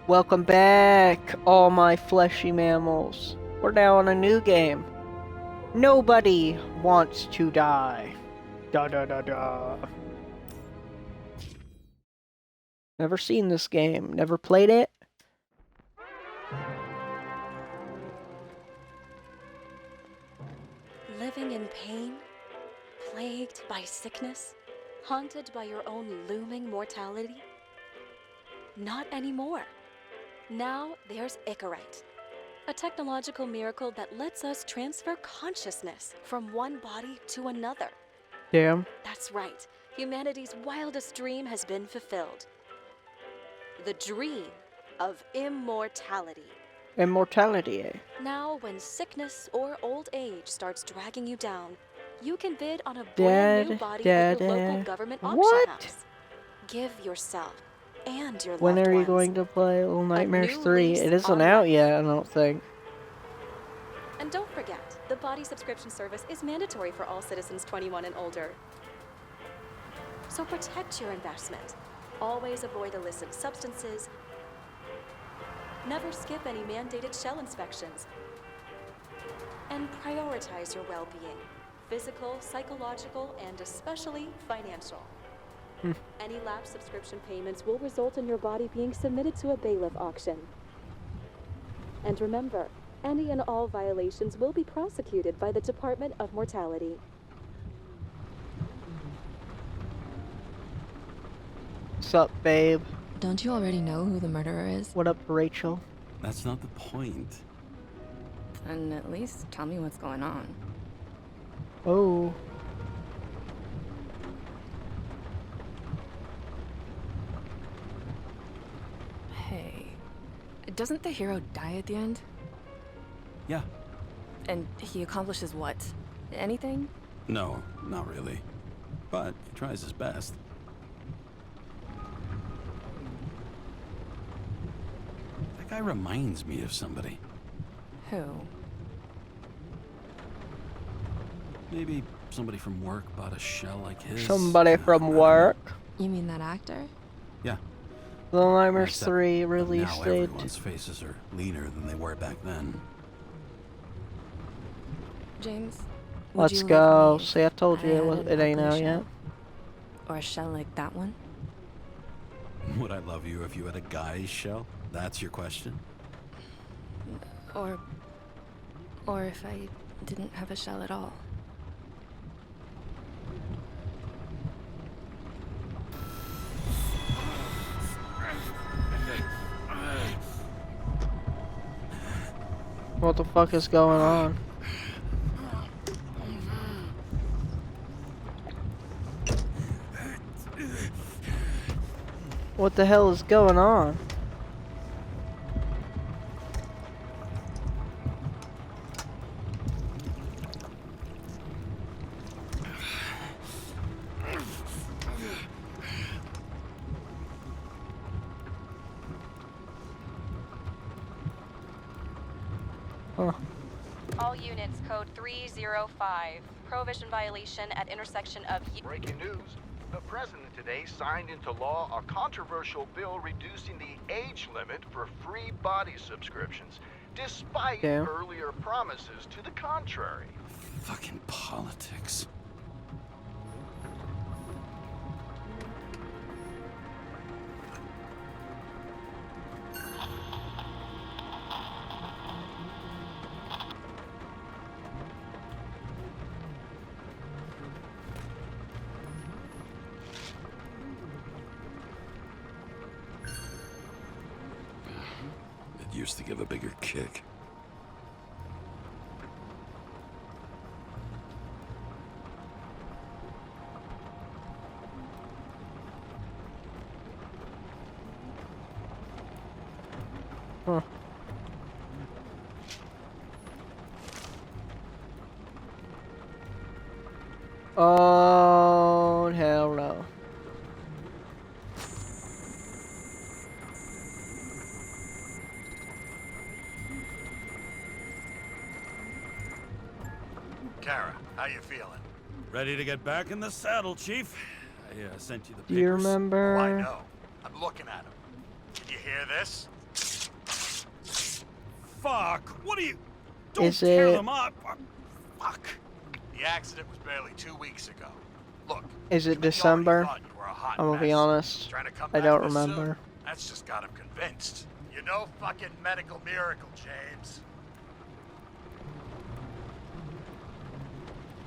Welcome back, all my fleshy mammals. We're now on a new game. Nobody wants to die. Da da da da. Never seen this game, never played it. Living in pain, plagued by sickness, haunted by your own looming mortality? Not anymore. Now there's Icarite, a technological miracle that lets us transfer consciousness from one body to another. Damn. That's right, humanity's wildest dream has been fulfilled. The dream of immortality. Immortality, eh? Now, when sickness or old age starts dragging you down, you can bid on a brand new body at your local government auction house. Give yourself and your loved ones. When are you going to play Little Nightmares 3? It isn't out yet, I don't think. And don't forget, the body subscription service is mandatory for all citizens 21 and older. So protect your investment. Always avoid illicit substances. Never skip any mandated shell inspections. And prioritize your well-being. Physical, psychological, and especially financial. Any lapsed subscription payments will result in your body being submitted to a bailiff auction. And remember, any and all violations will be prosecuted by the Department of Mortality. What's up, babe? Don't you already know who the murderer is? What up, Rachel? That's not the point. And at least tell me what's going on. Oh. Hey, doesn't the hero die at the end? Yeah. And he accomplishes what? Anything? No, not really. But he tries his best. That guy reminds me of somebody. Who? Maybe somebody from work bought a shell like his. Somebody from work? You mean that actor? Yeah. Little Nightmares Except 3 release now date. everyone's faces are leaner than they were back then. James? Let's go. See, I told you it ain't out yet. Or a shell like that one? Would I love you if you had a guy's shell? That's your question? Or if I didn't have a shell at all. What the fuck is going on? What the hell is going on? Huh. All units, code 305. Prohibition violation at intersection of... Breaking news. The president today signed into law a controversial bill reducing the age limit for free body subscriptions, despite earlier promises to the contrary. Fucking politics. Used to give a bigger kick. Huh. Oh, hell no. Kara, how you feeling? Ready to get back in the saddle, Chief. I sent you the Do you papers. remember? Oh, I know. I'm looking at them. Can you hear this? fuck? What are you... Don't Is tear it- them up. Fuck. The accident was barely 2 weeks ago. Look, Is you it already December? thought you were a hot I'm gonna be mess. honest. Trying to come I back don't this soon? remember. That's just got him convinced. You know, fucking medical miracle, James.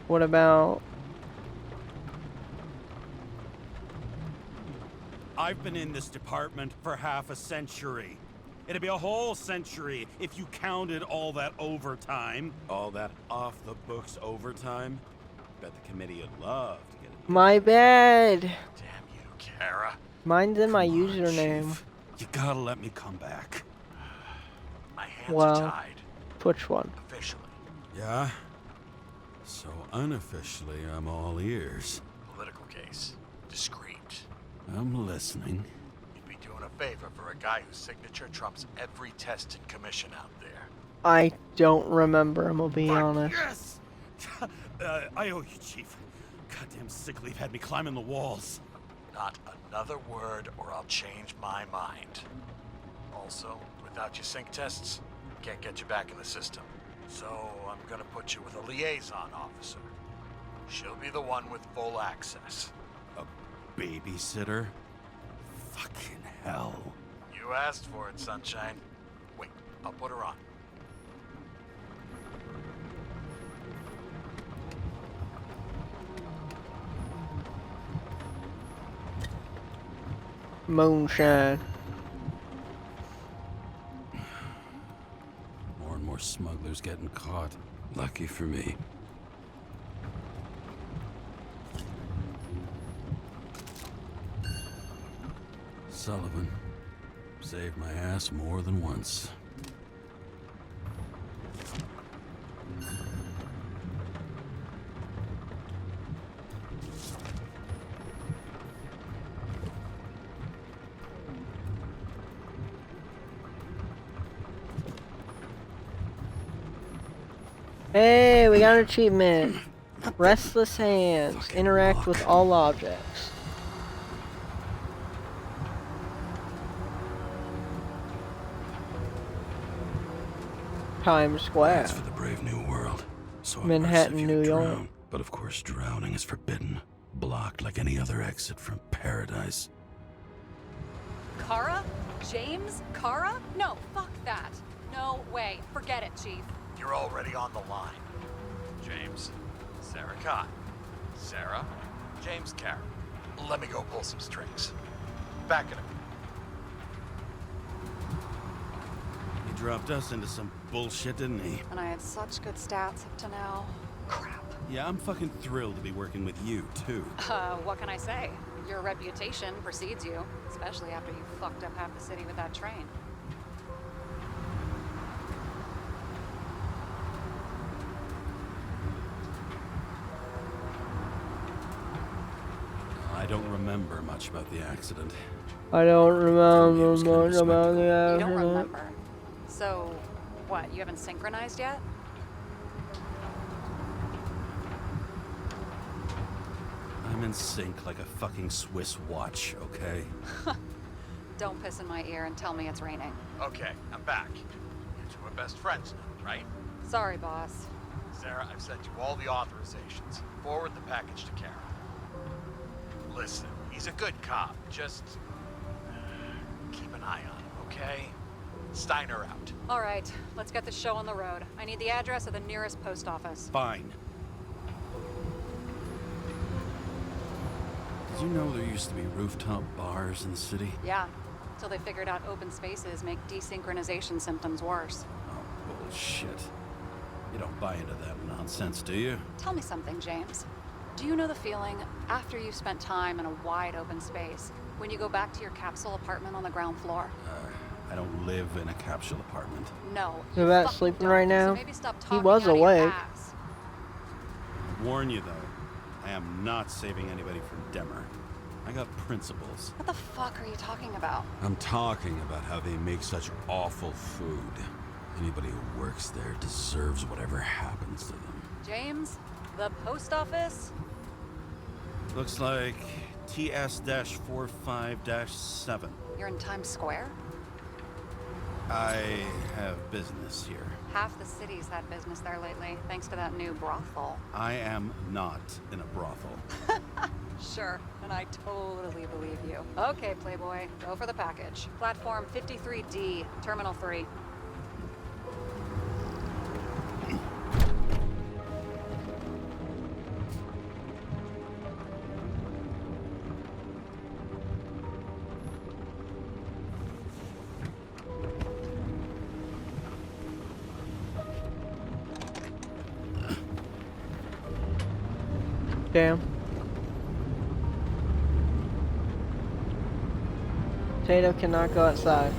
What about... I've been in this department for half a century. It'd be a whole century if you counted all that overtime. All that off-the-books overtime. Bet the committee would love to get it. My bad. Damn you, Kara. Mine's in my Come on, username. Chief. You gotta let me come back. My hands Well. are tied. Which one? Officially. Yeah? So unofficially, I'm all ears. Political case. Discreet. I'm listening. You'd be doing a favor for a guy whose signature trumps every test and commission out there. I don't remember, I'm gonna be Fuck, honest. Yes! I owe you, Chief. Goddamn sick leave had me climbing the walls. Not another word or I'll change my mind. Also, without your sync tests, can't get you back in the system. So I'm gonna put you with a liaison officer. She'll be the one with full access. A babysitter? Fucking hell. You asked for it, Sunshine. Wait, I'll put her on. Moonshine. More and more smugglers getting caught. Lucky for me. Sullivan. Saved my ass more than once. Hey, we got an achievement. Restless hands. Fucking Interact with luck. all objects. Times Square. That's for the brave new world. So Manhattan, if you New York. drown. But of course, drowning is forbidden. Blocked like any other exit from paradise. Kara? James? Kara? No, fuck that. No way. Forget it, Chief. You're already on the line. James, Sarah Khan. Sarah, James Karen. Let me go pull some strings. Back in a minute. He dropped us into some bullshit, didn't he? And I had such good stats up to now. Crap. Yeah, I'm fucking thrilled to be working with you, too. What can I say? Your reputation precedes you, especially after you fucked up half the city with that train. I don't remember much about the accident. I don't remember was kind of much about the You don't accident. remember. So, what, you haven't synchronized yet? I'm in sync like a fucking Swiss watch, okay? Don't piss in my ear and tell me it's raining. Okay, I'm back. You two are best friends now, right? Sorry, boss. Sarah, I've sent you all the authorizations. Forward the package to Karen. Listen, he's a good cop. Just keep an eye on him, okay? Steiner out. All right, let's get the show on the road. I need the address of the nearest post office. Fine. Did you know there used to be rooftop bars in the city? Yeah, till they figured out open spaces make desynchronization symptoms worse. Oh, bullshit. You don't buy into that nonsense, do you? Tell me something, James. Do you know the feeling after you've spent time in a wide open space, when you go back to your capsule apartment on the ground floor? I don't live in a capsule apartment. No. You're you about fucking sleeping don't, right now? So maybe stop He talking was out of your awake. ass. Warn you, though. I am not saving anybody from Demmer. I got principles. What the fuck are you talking about? I'm talking about how they make such awful food. Anybody who works there deserves whatever happens to them. James, the post office? Looks like TS-45-7. You're in Times Square? I have business here. Half the city's had business there lately, thanks to that new brothel. I am not in a brothel. Sure, and I totally believe you. Okay, Playboy, go for the package. Platform 53D, Terminal 3. Damn. Tato cannot go outside.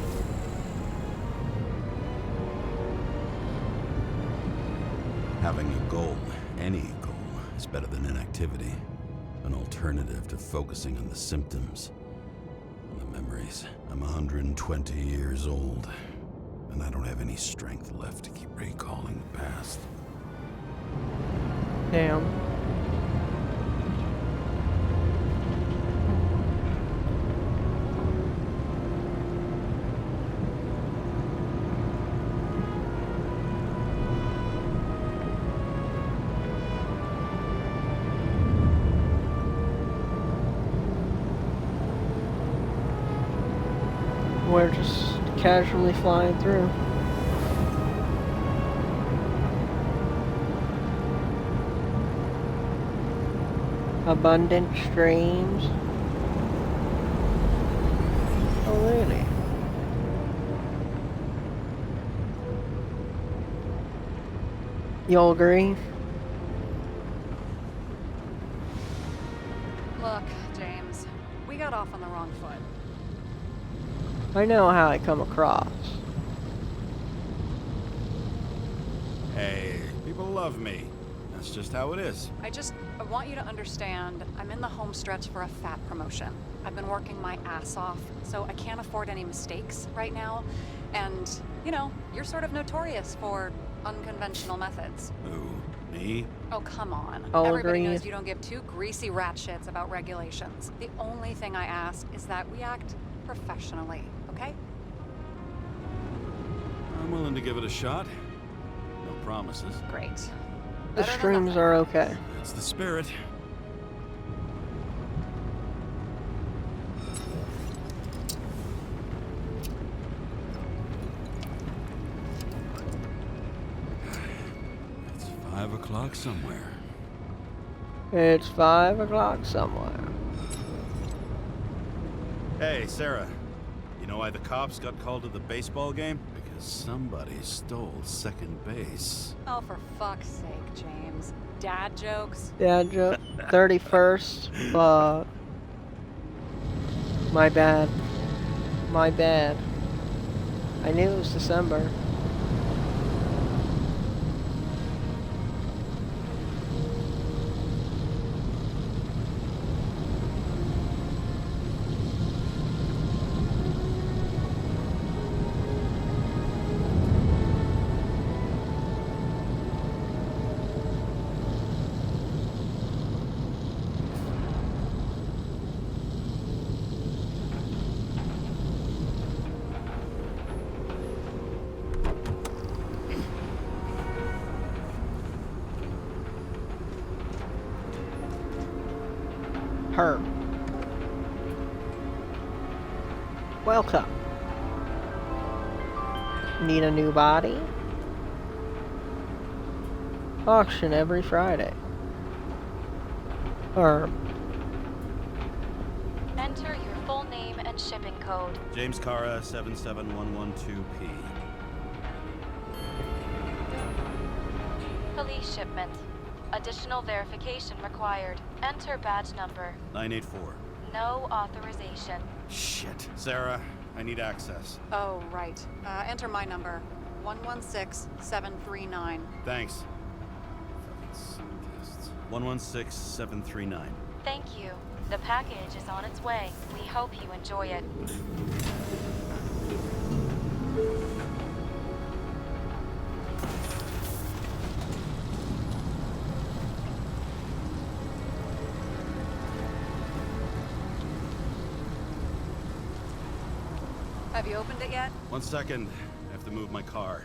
Having a goal, any goal, is better than inactivity. An alternative to focusing on the symptoms and the memories. I'm 120 years old, and I don't have any strength left to keep recalling the past. Damn. We're just casually flying through. Abundant streams. Oh, really? You'll agree? Look, James, we got off on the wrong foot. I know how I come across. Hey, people love me. That's just how it is. I want you to understand, I'm in the home stretch for a fat promotion. I've been working my ass off, so I can't afford any mistakes right now. And, you know, you're sort of notorious for unconventional methods. Who? Me? Oh, come on. I'll Everybody agree. knows you don't give two greasy rat shits about regulations. The only thing I ask is that we act professionally, okay? I'm willing to give it a shot. No promises. Great. The Better than streams nothing. are okay. That's the spirit. It's 5 o'clock somewhere. It's 5 o'clock somewhere. Hey, Sarah. You know why the cops got called to the baseball game? Because somebody stole second base. Oh, for fuck's sake, James. Dad jokes? Dad joke. 31st. Fuck. My bad. My bad. I knew it was December. Her. Welcome. Need a new body? Auction every Friday. Enter your full name and shipping code. James Cara, 77112P. Police shipment. Additional verification required. Enter badge number. 984. No authorization. Shit. Sarah, I need access. Oh, right. Enter my number. 116739. Thanks. 116739. Thank you. The package is on its way. We hope you enjoy it. Have you opened it yet? 1 second. to move my car.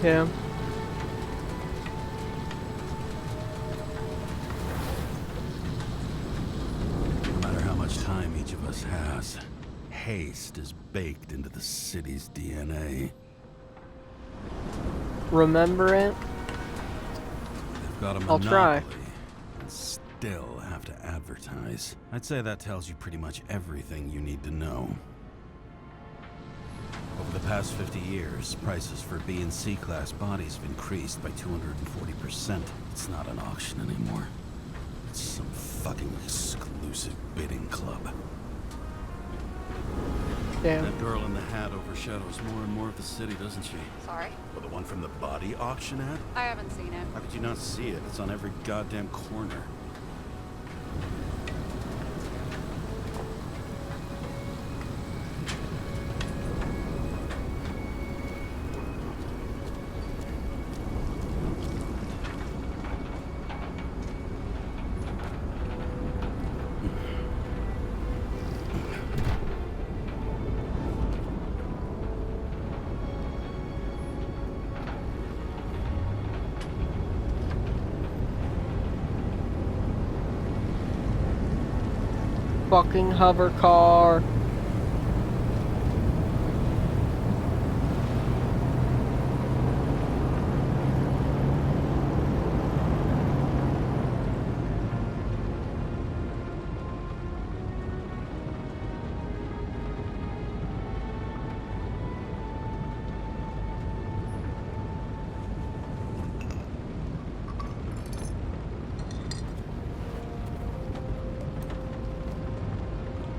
Yeah. No matter how much time each of us has, haste is baked into the city's DNA. Remember it? They've got a I'll try. monopoly and still have to advertise. I'd say that tells you pretty much everything you need to know. Over the past 50 years, prices for B and C class bodies have increased by 240%. It's not an auction anymore. It's some fucking exclusive bidding club. Damn. That girl in the hat overshadows more and more of the city, doesn't she? Sorry? Well, the one from the body auction ad? I haven't seen it. How could you not see it? It's on every goddamn corner. Fucking hover car.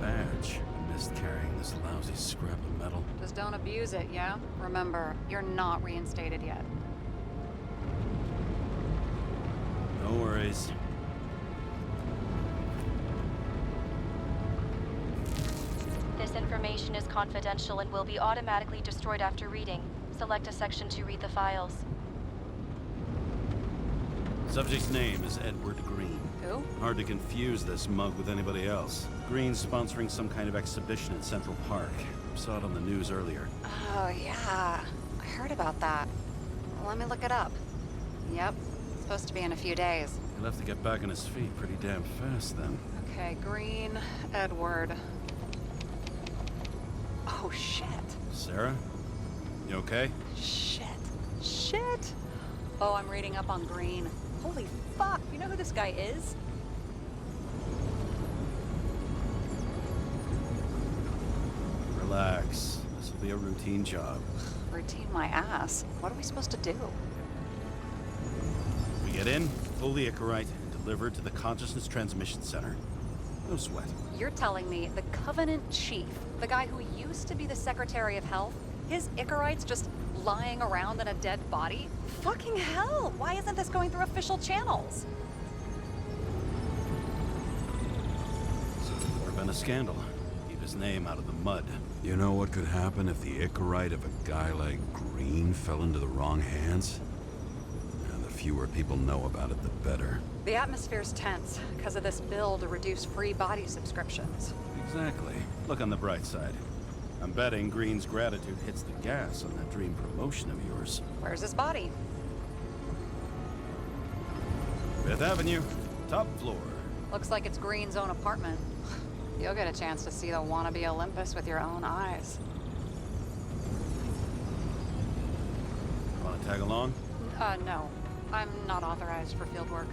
Badge. I missed carrying this lousy scrap of metal. Just don't abuse it, yeah? Remember, you're not reinstated yet. No worries. This information is confidential and will be automatically destroyed after reading. Select a section to read the files. Subject's name is Edward Green. Who? Hard to confuse this mug with anybody else. Green's sponsoring some kind of exhibition in Central Park. Saw it on the news earlier. Oh, yeah. I heard about that. Let me look it up. Yep. Supposed to be in a few days. He'll have to get back on his feet pretty damn fast then. Okay, Green, Edward. Oh, shit. Sarah? You okay? Shit. Shit. Oh, I'm reading up on Green. Holy fuck, you know who this guy is? Relax. This will be a routine job. Routine my ass. What are we supposed to do? We get in, pull the Icarite, and deliver it to the Consciousness Transmission Center. No sweat. You're telling me the Covenant Chief, the guy who used to be the Secretary of Health, his Icarite's just lying around in a dead body? Fucking hell! Why isn't this going through official channels? So there's never been a scandal. Keep his name out of the mud. You know what could happen if the Icarite of a guy like Green fell into the wrong hands? And the fewer people know about it, the better. The atmosphere's tense because of this bill to reduce free body subscriptions. Exactly. Look on the bright side. I'm betting Green's gratitude hits the gas on that dream promotion of yours. Where's his body? Fifth Avenue, top floor. Looks like it's Green's own apartment. You'll get a chance to see the wannabe Olympus with your own eyes. Want to tag along? No. I'm not authorized for field work.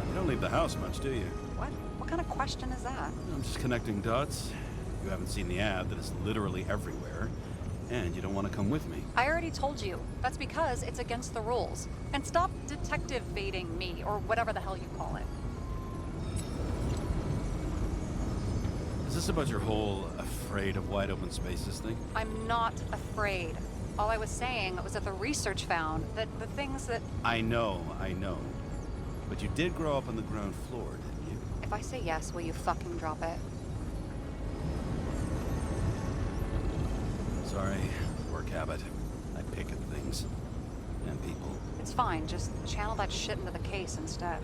You don't leave the house much, do you? What? What kind of question is that? I'm just connecting dots. You haven't seen the ad that is literally everywhere, and you don't want to come with me. I already told you. That's because it's against the rules. And stop detective baiting me, or whatever the hell you call it. Is this about your whole afraid of wide open spaces thing? I'm not afraid. All I was saying was that the research found that the things that... I know. But you did grow up on the ground floor, didn't you? If I say yes, will you fucking drop it? Sorry, work habit. I pick at things. And people. It's fine, just channel that shit into the case instead.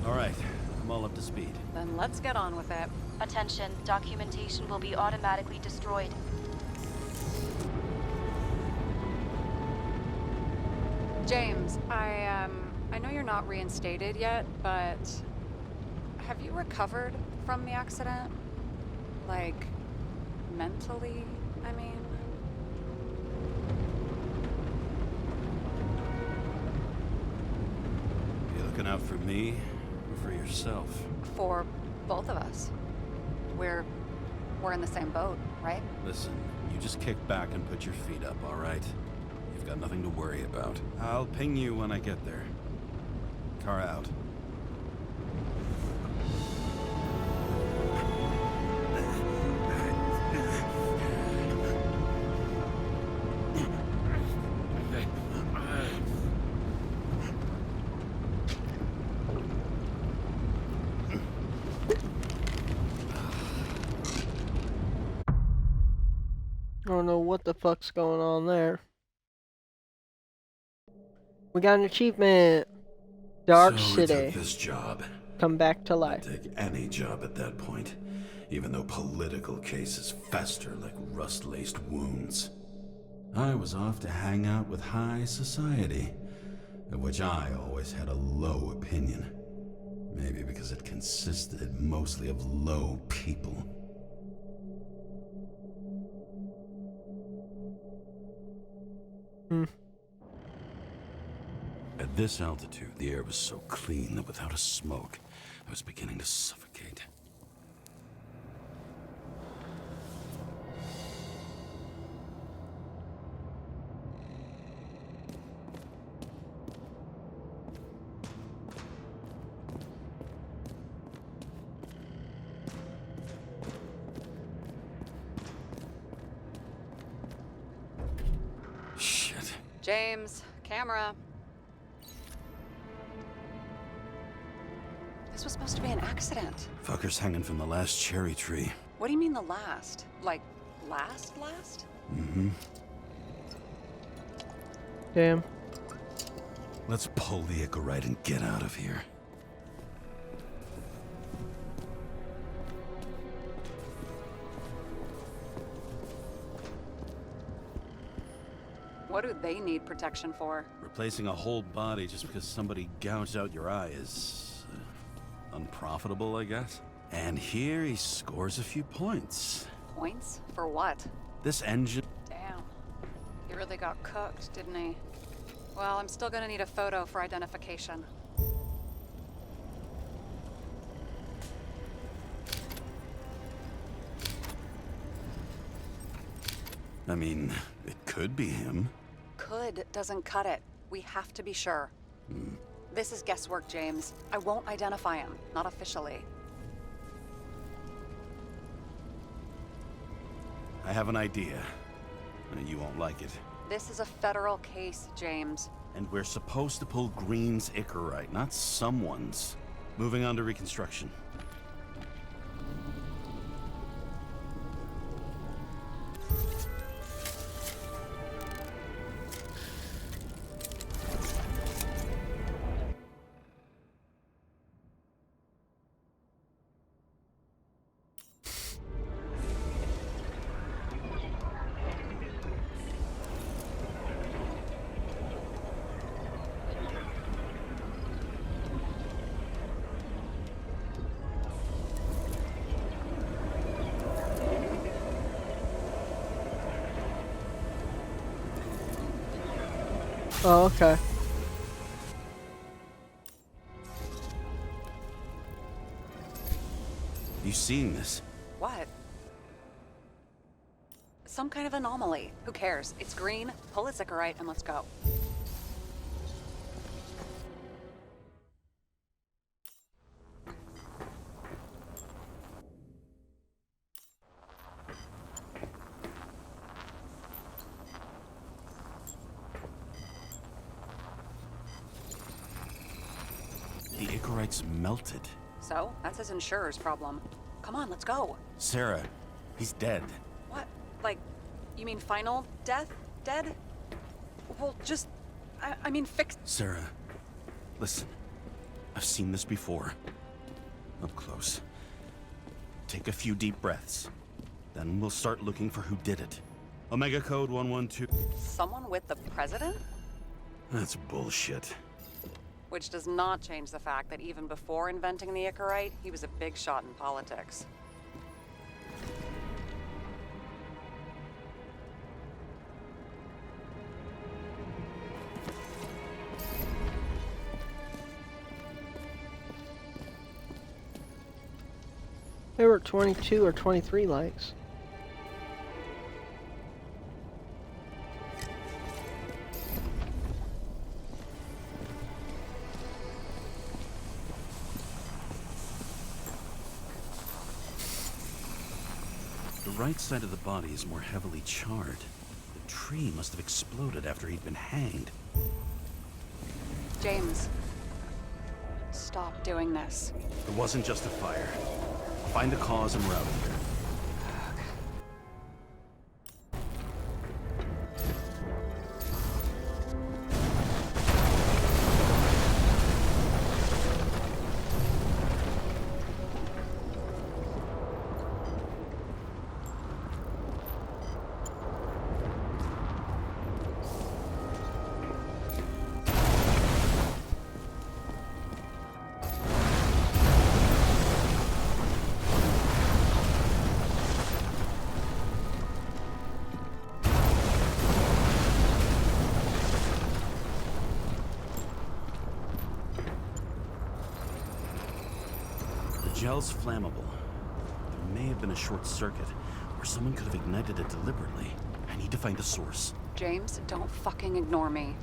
Alright, I'm all up to speed. Then let's get on with it. Attention, documentation will be automatically destroyed. James, I know you're not reinstated yet, but have you recovered from the accident? Like, mentally, I mean? You looking out for me or for yourself? For both of us. We're in the same boat, right? Listen, you just kick back and put your feet up, alright? You've got nothing to worry about. I'll ping you when I get there. Car out. I don't know what the fuck's going on there. We got an achievement. Dark So City. I took this job. Come back to life. I'd take any job at that point, even though political cases fester like rust-laced wounds. I was off to hang out with high society, of which I always had a low opinion. Maybe because it consisted mostly of low people. At this altitude, the air was so clean that without a smoke, I was beginning to suffocate. Shit. James, camera. This was supposed to be an accident. Fuckers hanging from the last cherry tree. What do you mean the last? Like, last? Mm-hmm. Damn. Let's pull the Icarite and get out of here. What do they need protection for? Replacing a whole body just because somebody gouged out your eye is unprofitable, I guess. And here he scores a few points. Points? For what? This engine... Damn. He really got cooked, didn't he? Well, I'm still gonna need a photo for identification. I mean, it could be him. Could doesn't cut it. We have to be sure. This is guesswork, James. I won't identify him. Not officially. I have an idea. You won't like it. This is a federal case, James. And we're supposed to pull Green's Icarite, not someone's. Moving on to reconstruction. Oh, okay. You seen this? What? Some kind of anomaly. Who cares? It's green, pull its Icarite, and let's go. The Icarite's melted. So, that's his insurer's problem. Come on, let's go. Sarah, he's dead. What? Like, You mean final death? Dead? Well, just... I mean fix... Sarah, listen. I've seen this before. Up close. Take a few deep breaths. Then we'll start looking for who did it. Omega Code 112. Someone with the president? That's bullshit. Which does not change the fact that even before inventing the Icarite, he was a big shot in politics. There were 22 or 23 likes. The right side of the body is more heavily charred. The tree must have exploded after he'd been hanged. James, stop doing this. It wasn't just a fire. Find the cause and we're out of here. Gel's flammable. There may have been a short circuit, or someone could have ignited it deliberately. I need to find the source. James, don't fucking ignore me.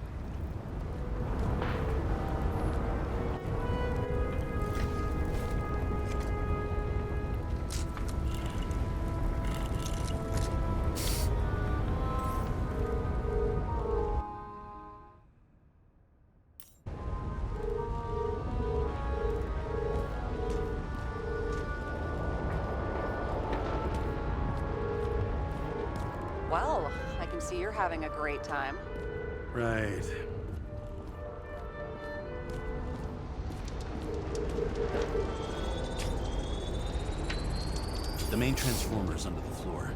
Well, I can see you're having a great time. Right. The main transformer is under the floor.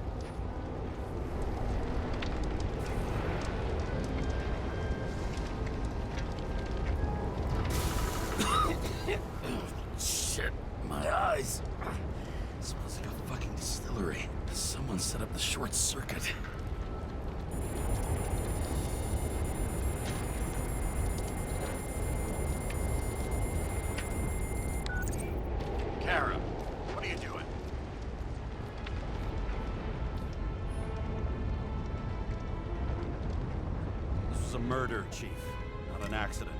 Shit, my eyes. Smells like a fucking distillery. Someone set up the short circuit. Kara, what are you doing? This was a murder, Chief, not an accident.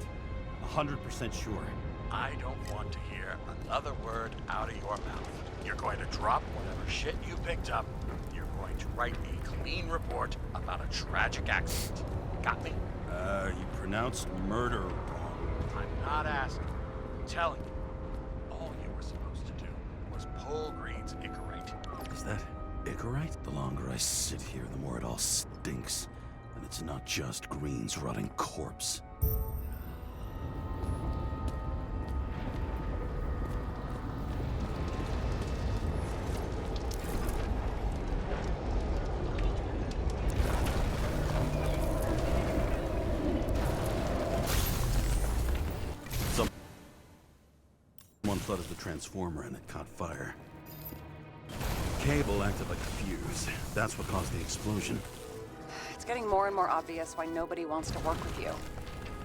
100% sure. I don't want to hear another word out of your mouth. You're going to drop whatever shit you picked up. You're going to write a clean report about a tragic accident. Got me? You pronounced murder wrong. I'm not asking. I'm telling you. All you were supposed to do was pull Green's Icarite. Is that Icarite? The longer I sit here, the more it all stinks. And it's not just Green's rotting corpse. Someone flooded the transformer and it caught fire. Cable acted like a fuse. That's what caused the explosion. It's getting more and more obvious why nobody wants to work with you.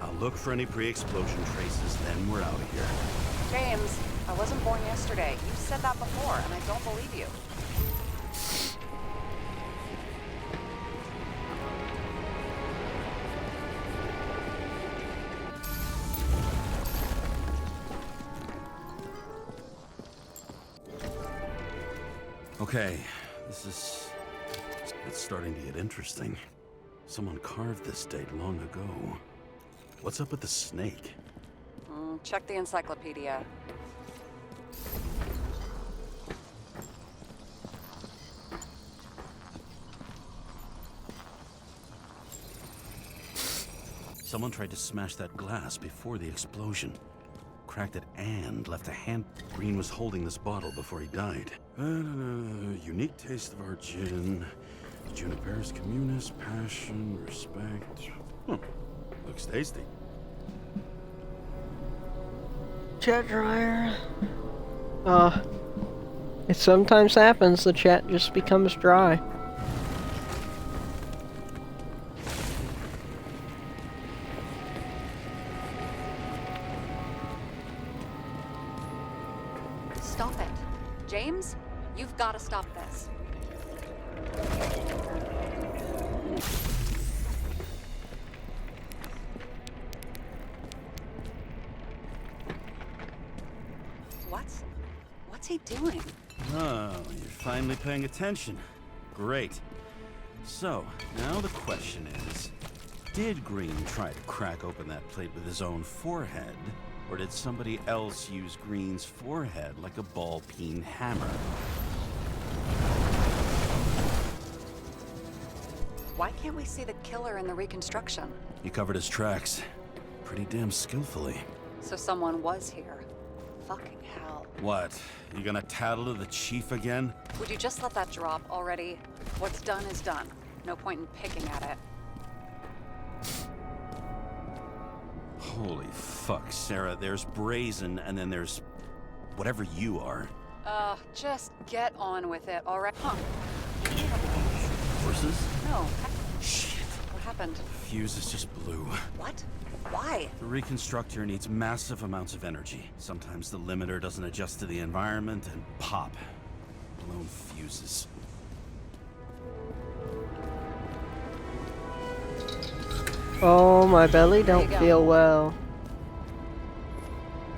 I'll look for any pre-explosion traces, then we're out of here. James, I wasn't born yesterday. You've said that before, and I don't believe you. Okay, it's starting to get interesting. Someone carved this date long ago. What's up with the snake? Check the encyclopedia. Someone tried to smash that glass before the explosion. Cracked it and left a hand. Green was holding this bottle before he died. Unique taste of our gin. Juniper's communis, passion, respect. Looks tasty. Chat dryer. It sometimes happens, the chat just becomes dry. Stop it. James, you've got to stop this. What's he doing? Oh, you're finally paying attention. Great. So, now the question is, did Green try to crack open that plate with his own forehead, or did somebody else use Green's forehead like a ball-peen hammer? Why can't we see the killer in the reconstruction? He covered his tracks pretty damn skillfully. So someone was here. Fucking hell. What? You gonna tattle to the chief again? Would you just let that drop already? What's done is done. No point in picking at it. Holy fuck, Sarah. There's Brazen, and then there's whatever you are. Just get on with it, alright? Huh. Horses? No. Shit. What happened? Fuses just blew. What? Why? The reconstructor needs massive amounts of energy. Sometimes the limiter doesn't adjust to the environment, and pop. Blown fuses. Oh, my belly don't feel well.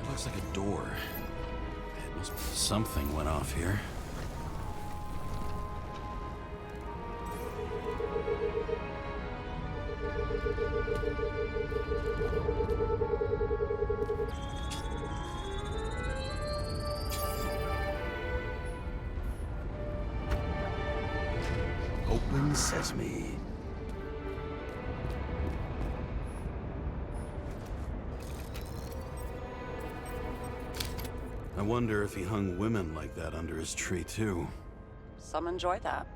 It looks like a door. It must be something went off here. Open sesame. I wonder if he hung women like that under his tree, too. Some enjoy that.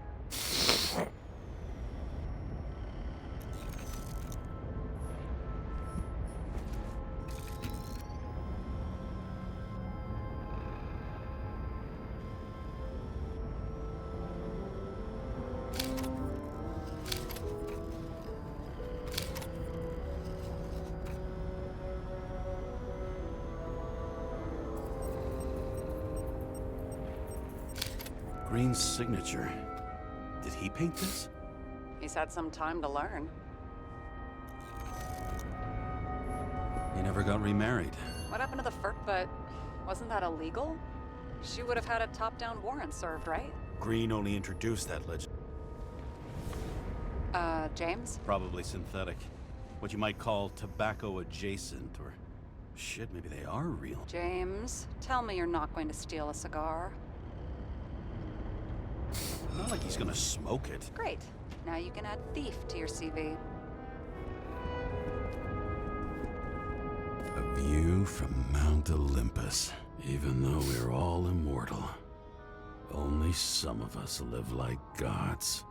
Green's signature. Did he paint this? He's had some time to learn. He never got remarried. What happened to the FERC? But wasn't that illegal? She would have had a top-down warrant served, right? Green only introduced that legend. James? Probably synthetic. What you might call tobacco adjacent, or shit, maybe they are real. James, tell me you're not going to steal a cigar. Not like he's gonna smoke it. Great. Now you can add thief to your CV. A view from Mount Olympus. Even though we're all immortal, only some of us live like gods.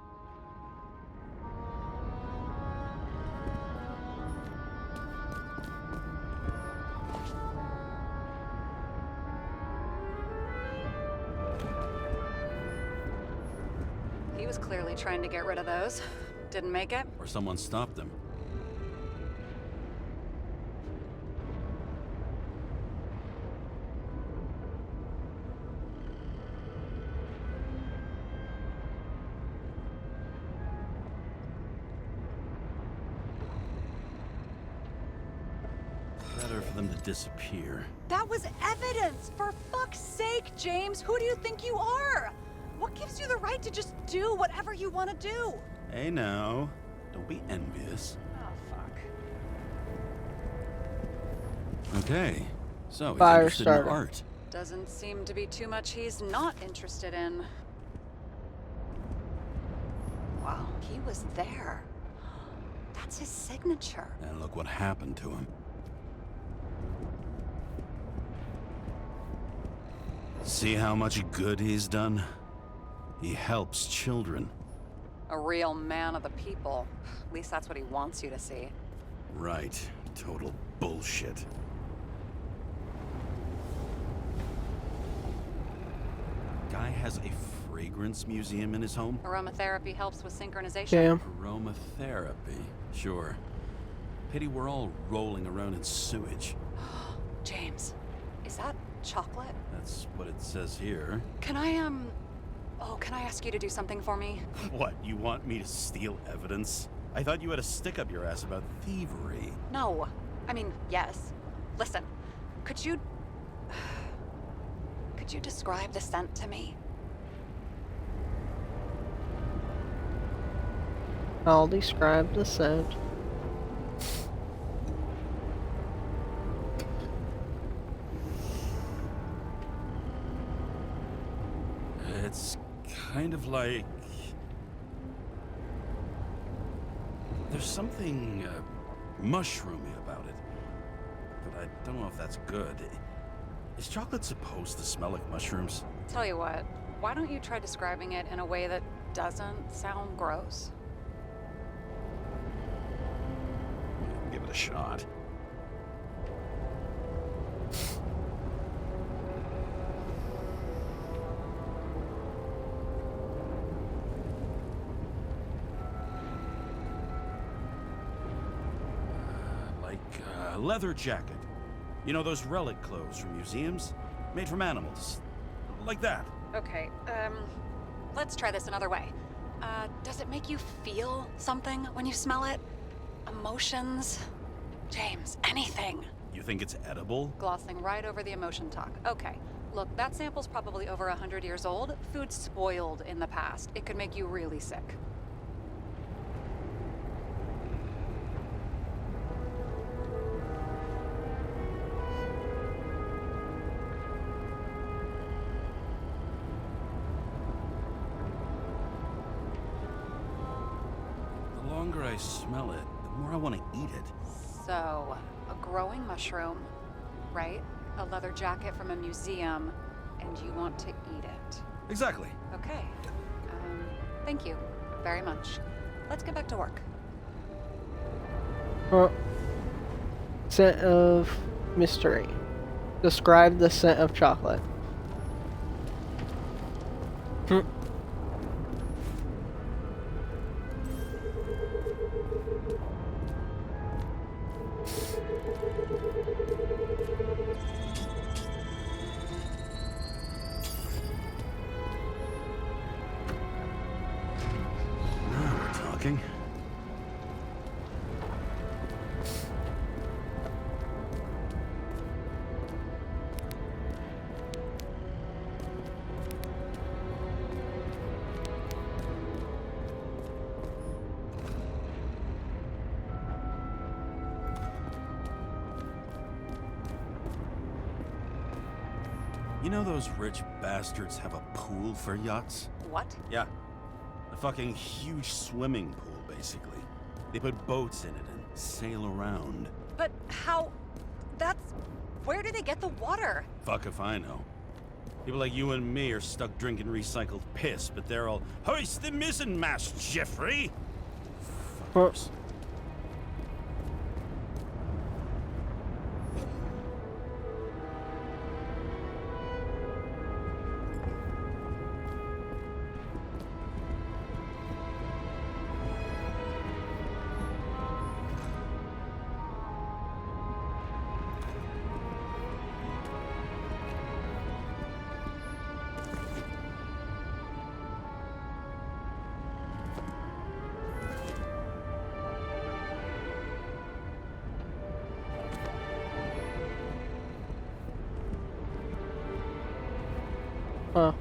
He was clearly trying to get rid of those. Didn't make it. Or someone stopped him. Better for them to disappear. That was evidence! For fuck's sake, James! Who do you think you are? What gives you the right to just do whatever you want to do? Hey now, don't be envious. Oh, fuck. Okay, so he's Fire interested starter. in art. Doesn't seem to be too much he's not interested in. Wow, he was there. That's his signature. And look what happened to him. See how much good he's done? He helps children. A real man of the people. At least that's what he wants you to see. Right. Total bullshit. Guy has a fragrance museum in his home? Aromatherapy helps with synchronization. Damn. Aromatherapy. Sure. Pity we're all rolling around in sewage. James, is that chocolate? That's what it says here. Can I, can I ask you to do something for me? What, you want me to steal evidence? I thought you had a stick up your ass about thievery. No. I mean, yes. Listen, could you describe the scent to me? I'll describe the scent. It's kind of like... There's something mushroomy about it. But I don't know if that's good. Is chocolate supposed to smell like mushrooms? Tell you what, why don't you try describing it in a way that doesn't sound gross? Give it a shot. Like a leather jacket. You know those relic clothes from museums? Made from animals. Like that. Okay, let's try this another way. Does it make you feel something when you smell it? Emotions? James, anything. You think it's edible? Glossing right over the emotion talk. Okay, look, that sample's probably over 100 years old. Food spoiled in the past. It could make you really sick. The longer I smell it, the more I want to eat it. So, a growing mushroom, right? A leather jacket from a museum, and you want to eat it. Exactly. Okay. Thank you very much. Let's get back to work. Scent of mystery. Describe the scent of chocolate. Now we're talking. You know those rich bastards have a pool for yachts? What? Yeah. A fucking huge swimming pool, basically. They put boats in it and sail around. But how... Where do they get the water? Fuck if I know. People like you and me are stuck drinking recycled piss, but they're all, hoist the mizzenmast, Jeffrey! Fuckers. Huh.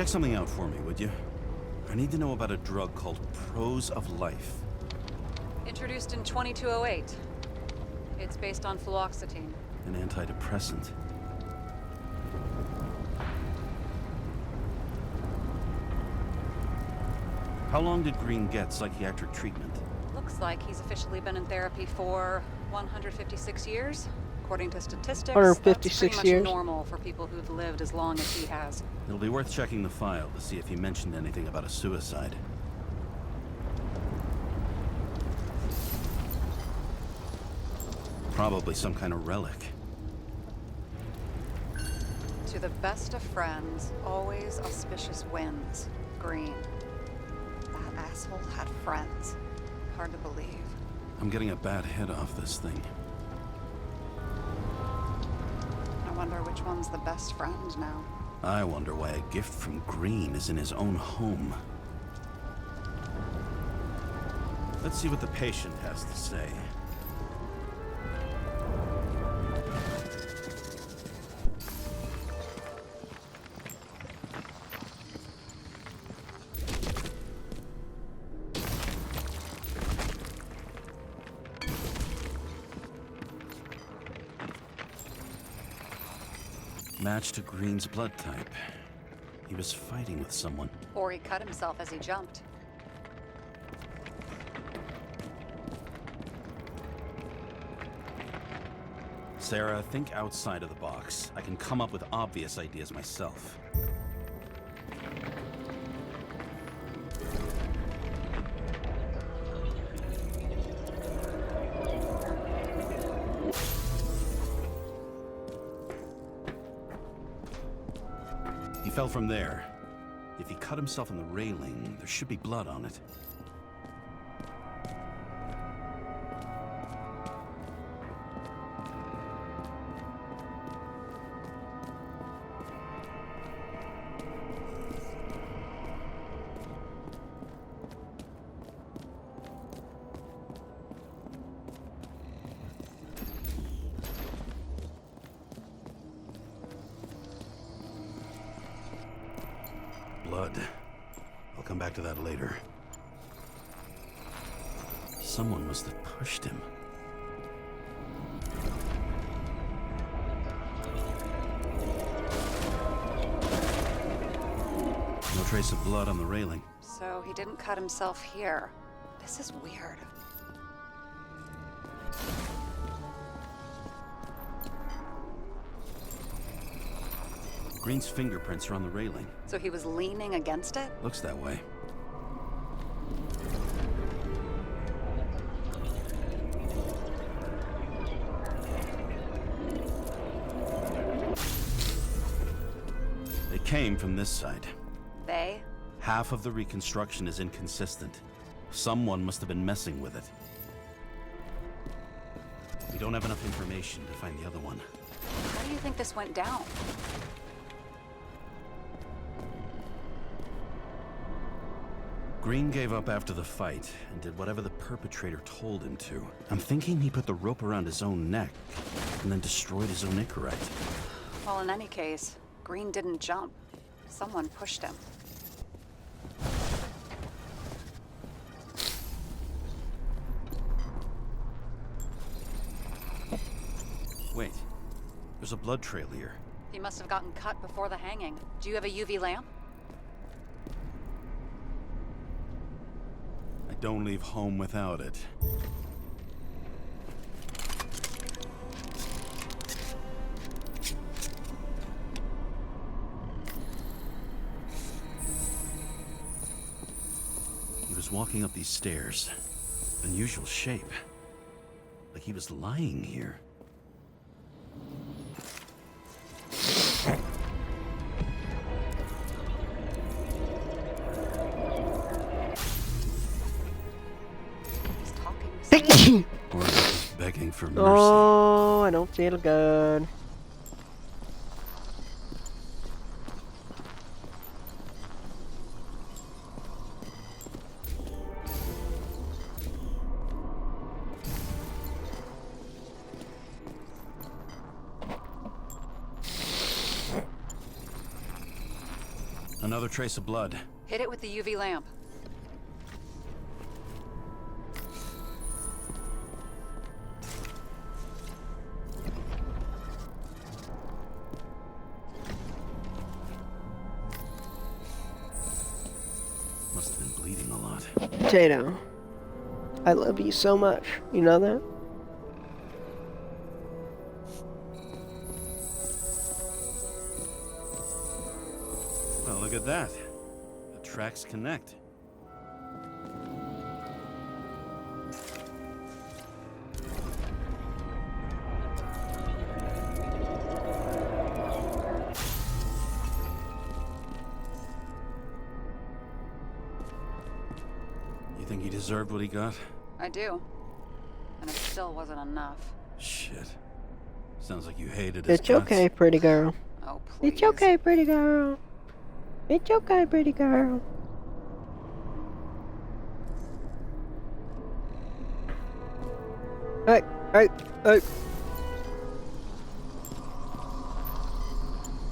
Check something out for me, would you? I need to know about a drug called Prose of Life. Introduced in 2208. It's based on fluoxetine. An antidepressant. How long did Green get psychiatric treatment? Looks like he's officially been in therapy for 156 years. According to statistics, 156 that's pretty years. much normal for people who've lived as long as he has. It'll be worth checking the file to see if he mentioned anything about a suicide. Probably some kind of relic. To the best of friends, always auspicious wins. Green. That asshole had friends. Hard to believe. I'm getting a bad head off this thing. I wonder which one's the best friend now. I wonder why a gift from Green is in his own home. Let's see what the patient has to say. Match to Green's blood type. He was fighting with someone. Or he cut himself as he jumped. Sarah, think outside of the box. I can come up with obvious ideas myself. He fell from there. If he cut himself on the railing, there should be blood on it. Blood. I'll come back to that later. Someone must have pushed him. No trace of blood on the railing. So he didn't cut himself here. This is weird. Green's fingerprints are on the railing. So he was leaning against it? Looks that way. They came from this side. They? Half of the reconstruction is inconsistent. Someone must have been messing with it. We don't have enough information to find the other one. How do you think this went down? Green gave up after the fight and did whatever the perpetrator told him to. I'm thinking he put the rope around his own neck and then destroyed his own Icarite. Well, in any case, Green didn't jump. Someone pushed him. Wait, there's a blood trail here. He must have gotten cut before the hanging. Do you have a UV lamp? I don't leave home without it. He was walking up these stairs. Unusual shape. Like he was lying here. He's talking to someone. Or just begging for mercy. Oh, I don't feel good. Another trace of blood. Hit it with the UV lamp. Must have been bleeding a lot. Potato, I love you so much. You know that? Well, look at that. The tracks connect. You think he deserved what he got? I do. And it still wasn't enough. Shit. Sounds like you hated his It's guts. okay, pretty girl. Oh, please. It's okay, pretty girl. It's okay, pretty girl. Hey, hey, hey.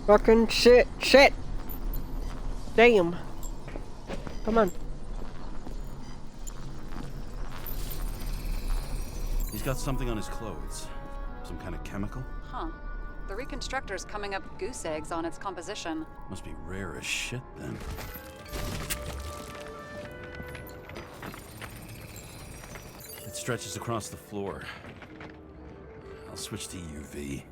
Fucking shit, shit. Damn. Come on. He's got something on his clothes. Some kind of chemical? Huh. The Reconstructor's coming up goose eggs on its composition. Must be rare as shit, then. It stretches across the floor. I'll switch to UV.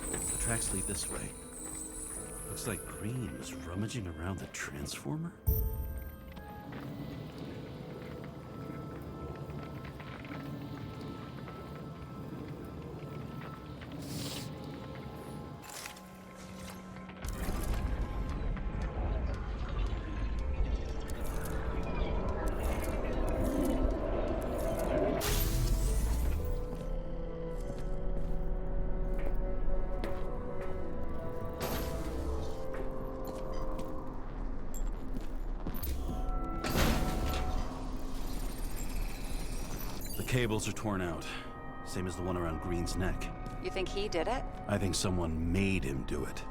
The tracks lead this way. Looks like Green was rummaging around the transformer? The cables are torn out. Same as the one around Green's neck. You think he did it? I think someone made him do it.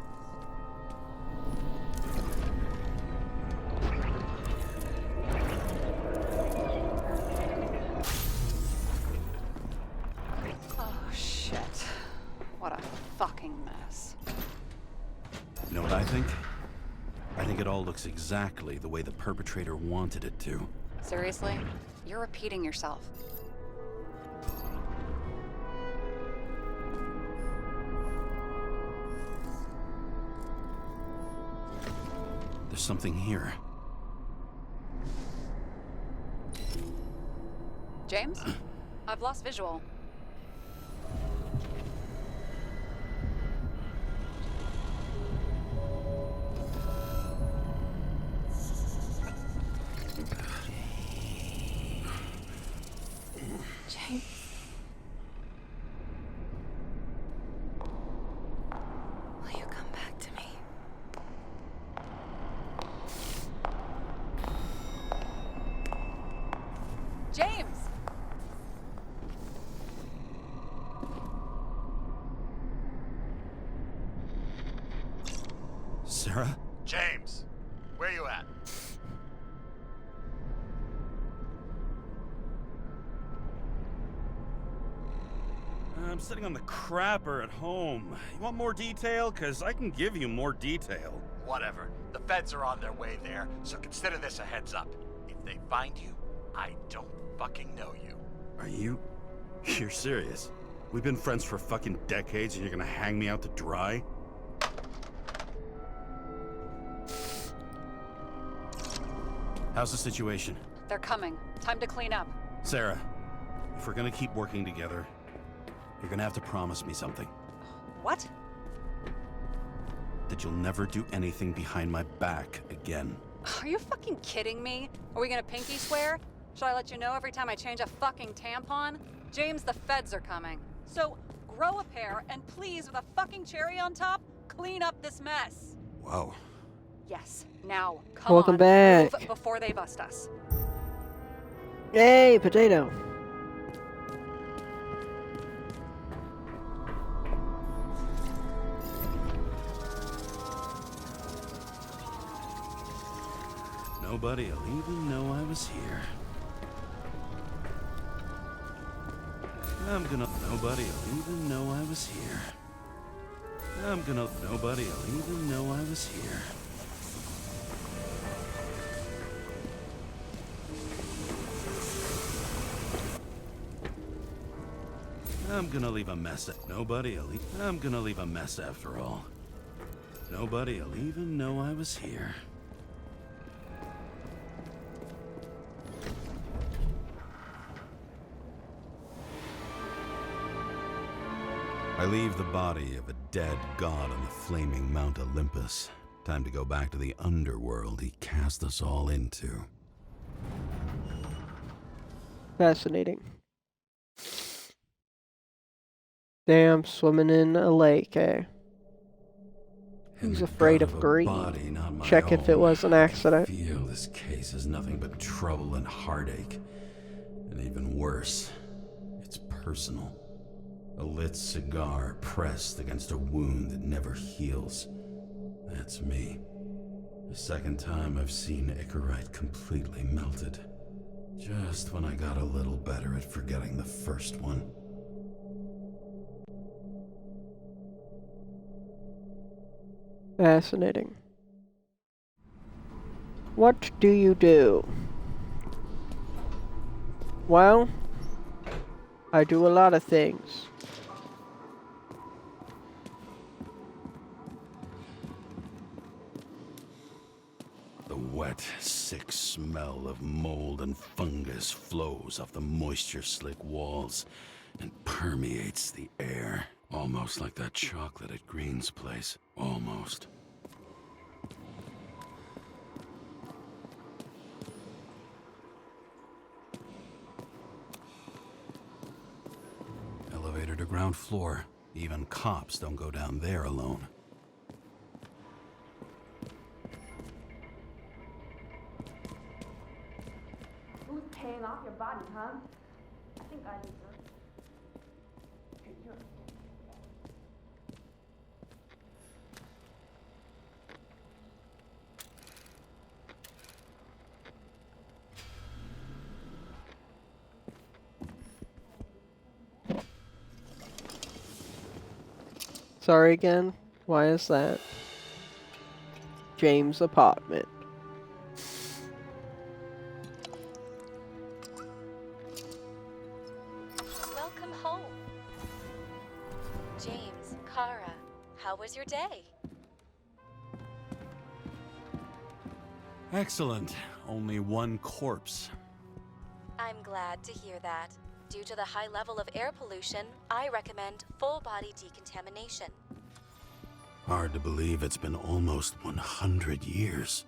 Oh, shit. What a fucking mess. You know what I think? I think it all looks exactly the way the perpetrator wanted it to. Seriously? You're repeating yourself. There's something here. James? I've lost visual. James. Will you come back to me? James! Sarah? James, where you at? I'm sitting on the crapper at home. You want more detail? Because I can give you more detail. Whatever. The feds are on their way there, so consider this a heads up. If they find you, I don't fucking know you. Are you? You're serious? We've been friends for fucking decades and you're gonna hang me out to dry? How's the situation? They're coming. Time to clean up. Sarah, if we're gonna keep working together, you're gonna have to promise me something. What? That you'll never do anything behind my back again. Are you fucking kidding me? Are we gonna pinky swear? Should I let you know every time I change a fucking tampon? James, the feds are coming. So, grow a pair, and please, with a fucking cherry on top, clean up this mess. Wow. Yes, now, come Welcome on. back. Move before they bust us. Yay, potato. Nobody'll even know I was here. Nobody'll even know I was here. Nobody'll even know I was here. I'm gonna leave a mess. I'm gonna leave a mess after all. Nobody'll even know I was here. I leave the body of a dead god on the flaming Mount Olympus. Time to go back to the underworld he cast us all into. Fascinating. Damn, swimming in a lake, eh? Who's afraid of green? Check if it was an accident. I feel this case is nothing but trouble and heartache. And even worse, it's personal. A lit cigar pressed against a wound that never heals. That's me. The second time I've seen Icarite completely melted. Just when I got a little better at forgetting the first one. Fascinating. What do you do? Well, I do a lot of things. The wet, sick smell of mold and fungus flows off the moisture-slick walls and permeates the air. Almost like that chocolate at Green's place. Almost. Elevator to ground floor. Even cops don't go down there alone. Who's paying off your body, huh? I think I deserve it. Sorry again? Why is that? James' apartment. Welcome home. James, Kara, how was your day? Excellent. Only one corpse. I'm glad to hear that. Due to the high level of air pollution, I recommend full-body decontamination. Hard to believe it's been almost 100 years.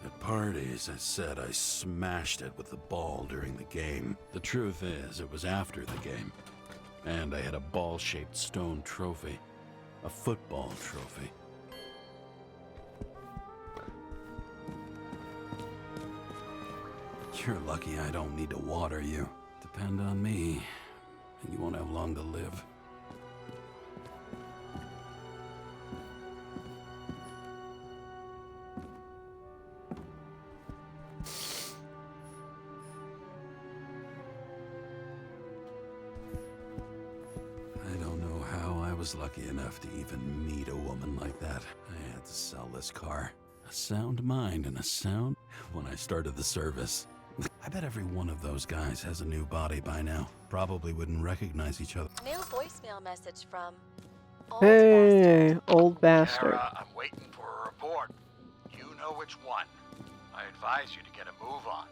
At parties, I said I smashed it with the ball during the game. The truth is, it was after the game. And I had a ball-shaped stone trophy. A football trophy. You're lucky I don't need to water you. Depend on me, and you won't have long to live. I don't know how I was lucky enough to even meet a woman like that. I had to sell this car. A sound mind and a sound when I started the service. I bet every one of those guys has a new body by now. Probably wouldn't recognize each other. New voicemail message from Old Hey, Bastard. old bastard. Kara, I'm waiting for a report. You know which one. I advise you to get a move on.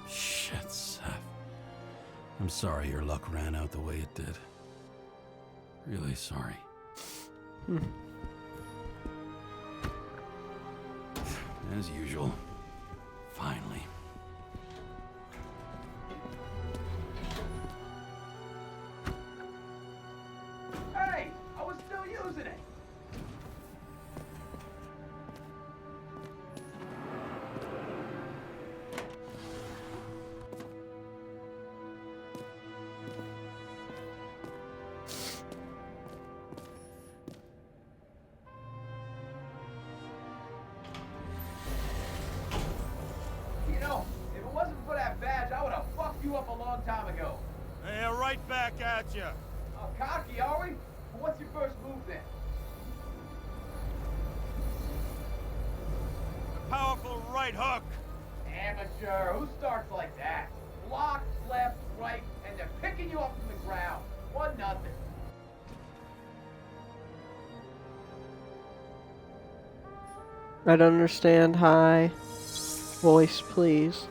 Shit, Seth. I'm sorry your luck ran out the way it did. Really sorry. As usual. Finally. Hey, I was still using it. time ago. Hey, right back at you. Oh, cocky, are we? Well, what's your first move then? A powerful right hook. Amateur. Who starts like that? Block, left, right, and they're picking you up from the ground. 1-0. I don't understand. Hi. Voice, please.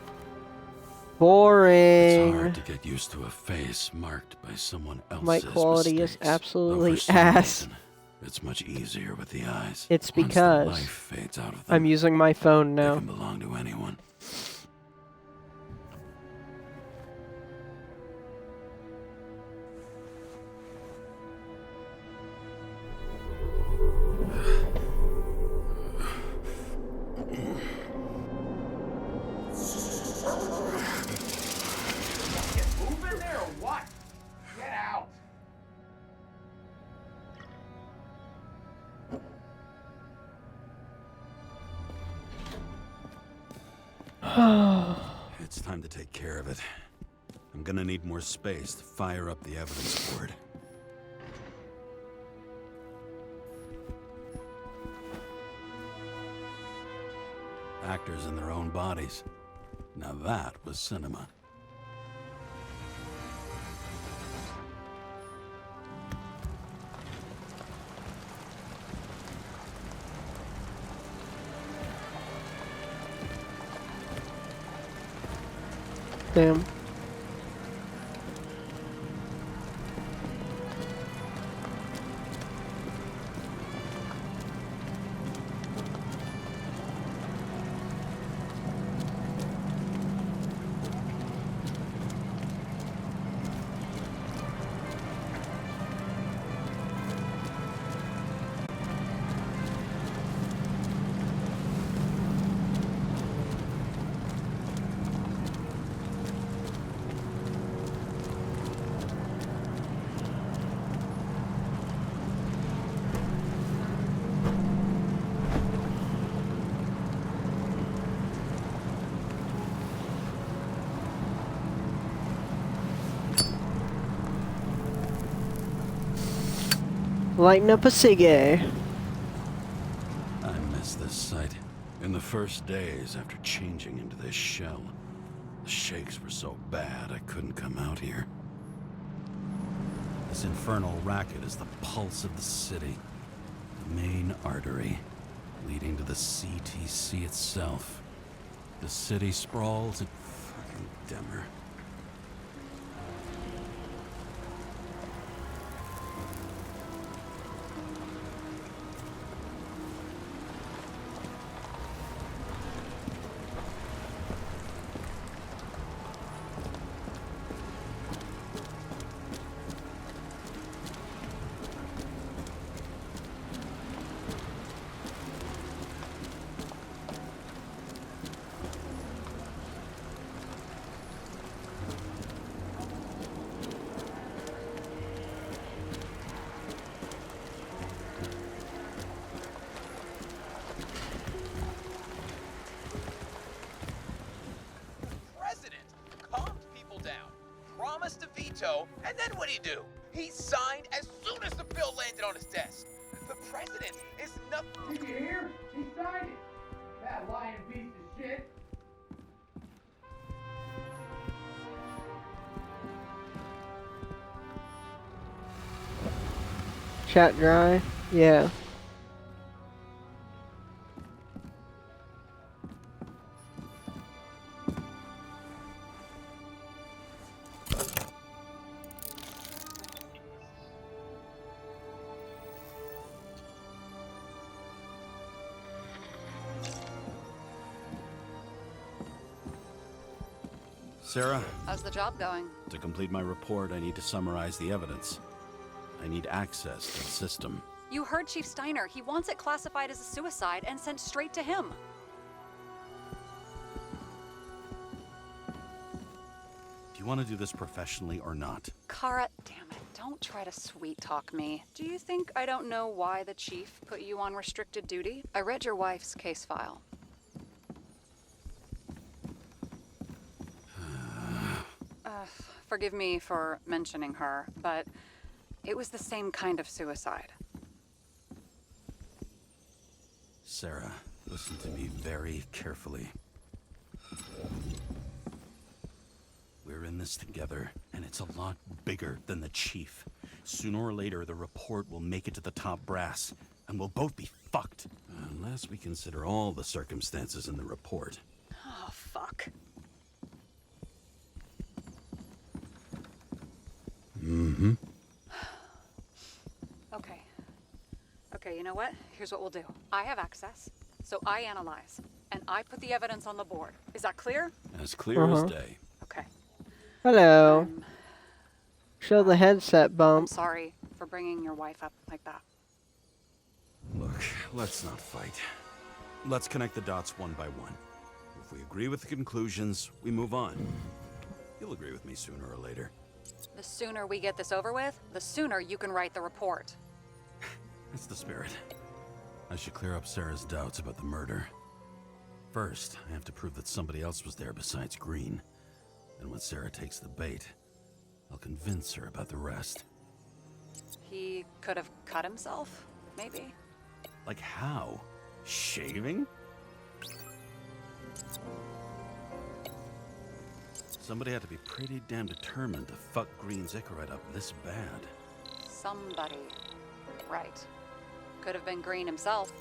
Boring. It's hard to get used to a face marked by someone else's Mic quality is mistakes. absolutely Though for some ass. reason, it's much easier with the eyes. It's Once the because life fades out of them, I'm using my phone they now. can belong to anyone. Get moving there or what? Get out. It's time to take care of it. I'm gonna need more space to fire up the evidence board. Actors in their own bodies. Now that was cinema. Damn. Lighten up a ciggy. I miss this site. In the first days after changing into this shell, the shakes were so bad I couldn't come out here. This infernal racket is the pulse of the city, the main artery leading to the CTC itself. The city sprawls at fucking Denver. And then what'd he do? He signed as soon as the bill landed on his desk. The president is nothing. Did you hear? He signed it. That lying piece of shit. Chat dry? Yeah. Sarah, How's the job going? to complete my report, I need to summarize the evidence. I need access to the system. You heard Chief Steiner. He wants it classified as a suicide and sent straight to him. Do you want to do this professionally or not? Kara, damn it, don't try to sweet talk me. Do you think I don't know why the chief put you on restricted duty? I read your wife's case file. forgive me for mentioning her, but it was the same kind of suicide. Sarah, listen to me very carefully. We're in this together, and it's a lot bigger than the chief. Sooner or later, the report will make it to the top brass, and we'll both be fucked. Unless we consider all the circumstances in the report. Oh, fuck. Mm-hmm. Okay, you know what? Here's what we'll do. I have access, so I analyze, and I put the evidence on the board. Is that clear? As clear as day. Okay. Hello. Show the headset I'm bump. sorry for bringing your wife up like that. Look, let's not fight. Let's connect the dots one by one. If we agree with the conclusions, we move on. You'll agree with me sooner or later. The sooner we get this over with, the sooner you can write the report. That's the spirit. I should clear up Sarah's doubts about the murder. First, I have to prove that somebody else was there besides Green. And when Sarah takes the bait, I'll convince her about the rest. He could have cut himself, maybe? Like how? Shaving? Somebody had to be pretty damn determined to fuck Green's Icarite up this bad. Somebody. Right. Could have been Green himself.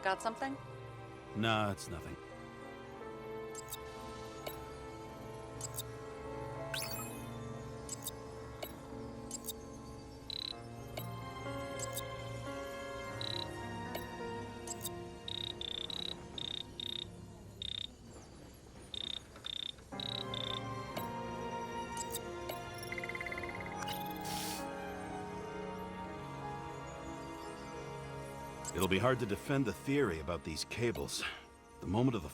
Got something? Nah, it's nothing. It'll be hard to defend the theory about these cables. The moment of the...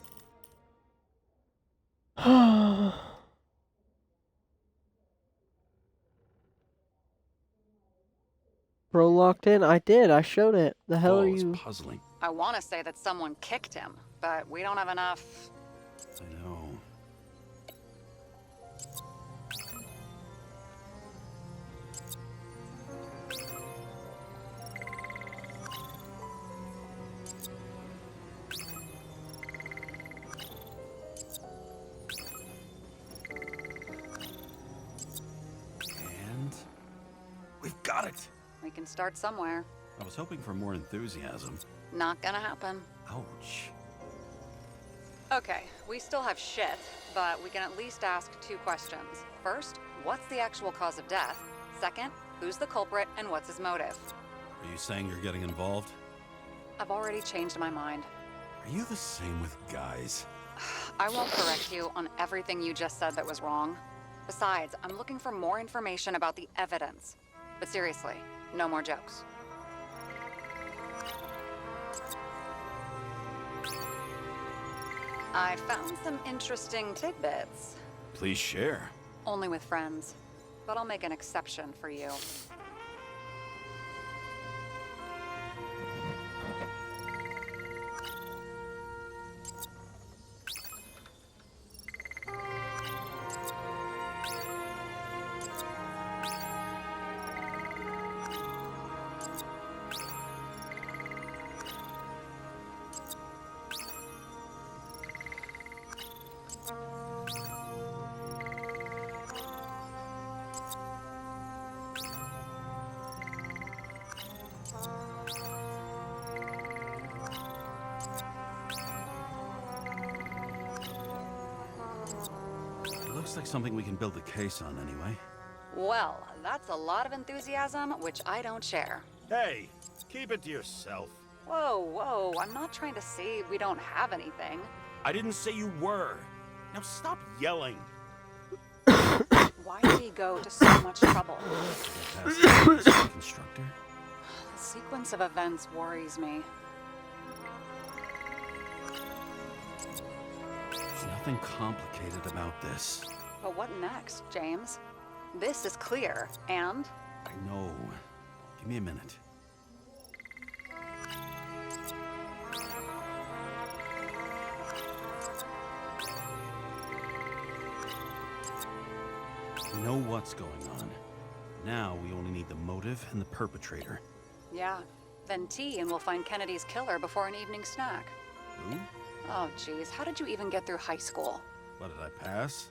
Bro locked in? I did. I showed it. The hell are It's you? puzzling. I want to say that someone kicked him, but we don't have enough. I know. We've got it! We can start somewhere. I was hoping for more enthusiasm. Not gonna happen. Ouch. Okay, we still have shit, but we can at least ask 2 questions. First, what's the actual cause of death? Second, who's the culprit and what's his motive? Are you saying you're getting involved? I've already changed my mind. Are you the same with guys? I won't correct you on everything you just said that was wrong. Besides, I'm looking for more information about the evidence. But seriously, no more jokes. I found some interesting tidbits. Please share. Only with friends. But I'll make an exception for you. Looks like something we can build a case on anyway. Well, that's a lot of enthusiasm, which I don't share. Hey, keep it to yourself. Whoa, I'm not trying to say we don't have anything. I didn't say you were. Now stop yelling. Why did he go to so much trouble? Constructor? The sequence of events worries me. There's nothing complicated about this. But what next, James? This is clear, and I know. Give me a minute. We know what's going on. Now we only need the motive and the perpetrator. yeah, then T and we'll find Kennedy's killer before an evening snack. Who? Oh, geez, how did you even get through high school? What, did I pass?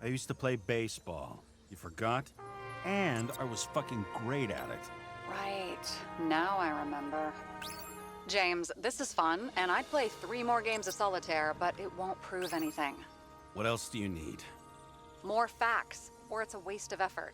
I used to play baseball. You forgot? And I was fucking great at it. Right, now I remember. James, this is fun, and I'd play 3 more games of solitaire, but it won't prove anything. What else do you need? More facts, or it's a waste of effort.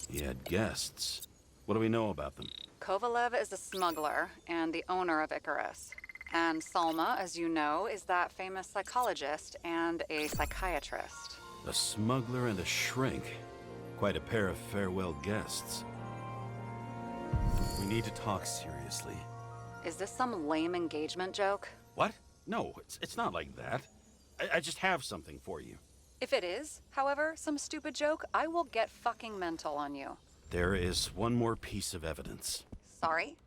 He had guests. What do we know about them? Kovalev is a smuggler and the owner of Icarus. And Salma, as you know, is that famous psychologist and a psychiatrist. A smuggler and a shrink. Quite a pair of farewell guests. We need to talk seriously. Is this some lame engagement joke? What? No, it's not like that. I just have something for you. If it is, however, some stupid joke, I will get fucking mental on you. There is one more piece of evidence. Sorry?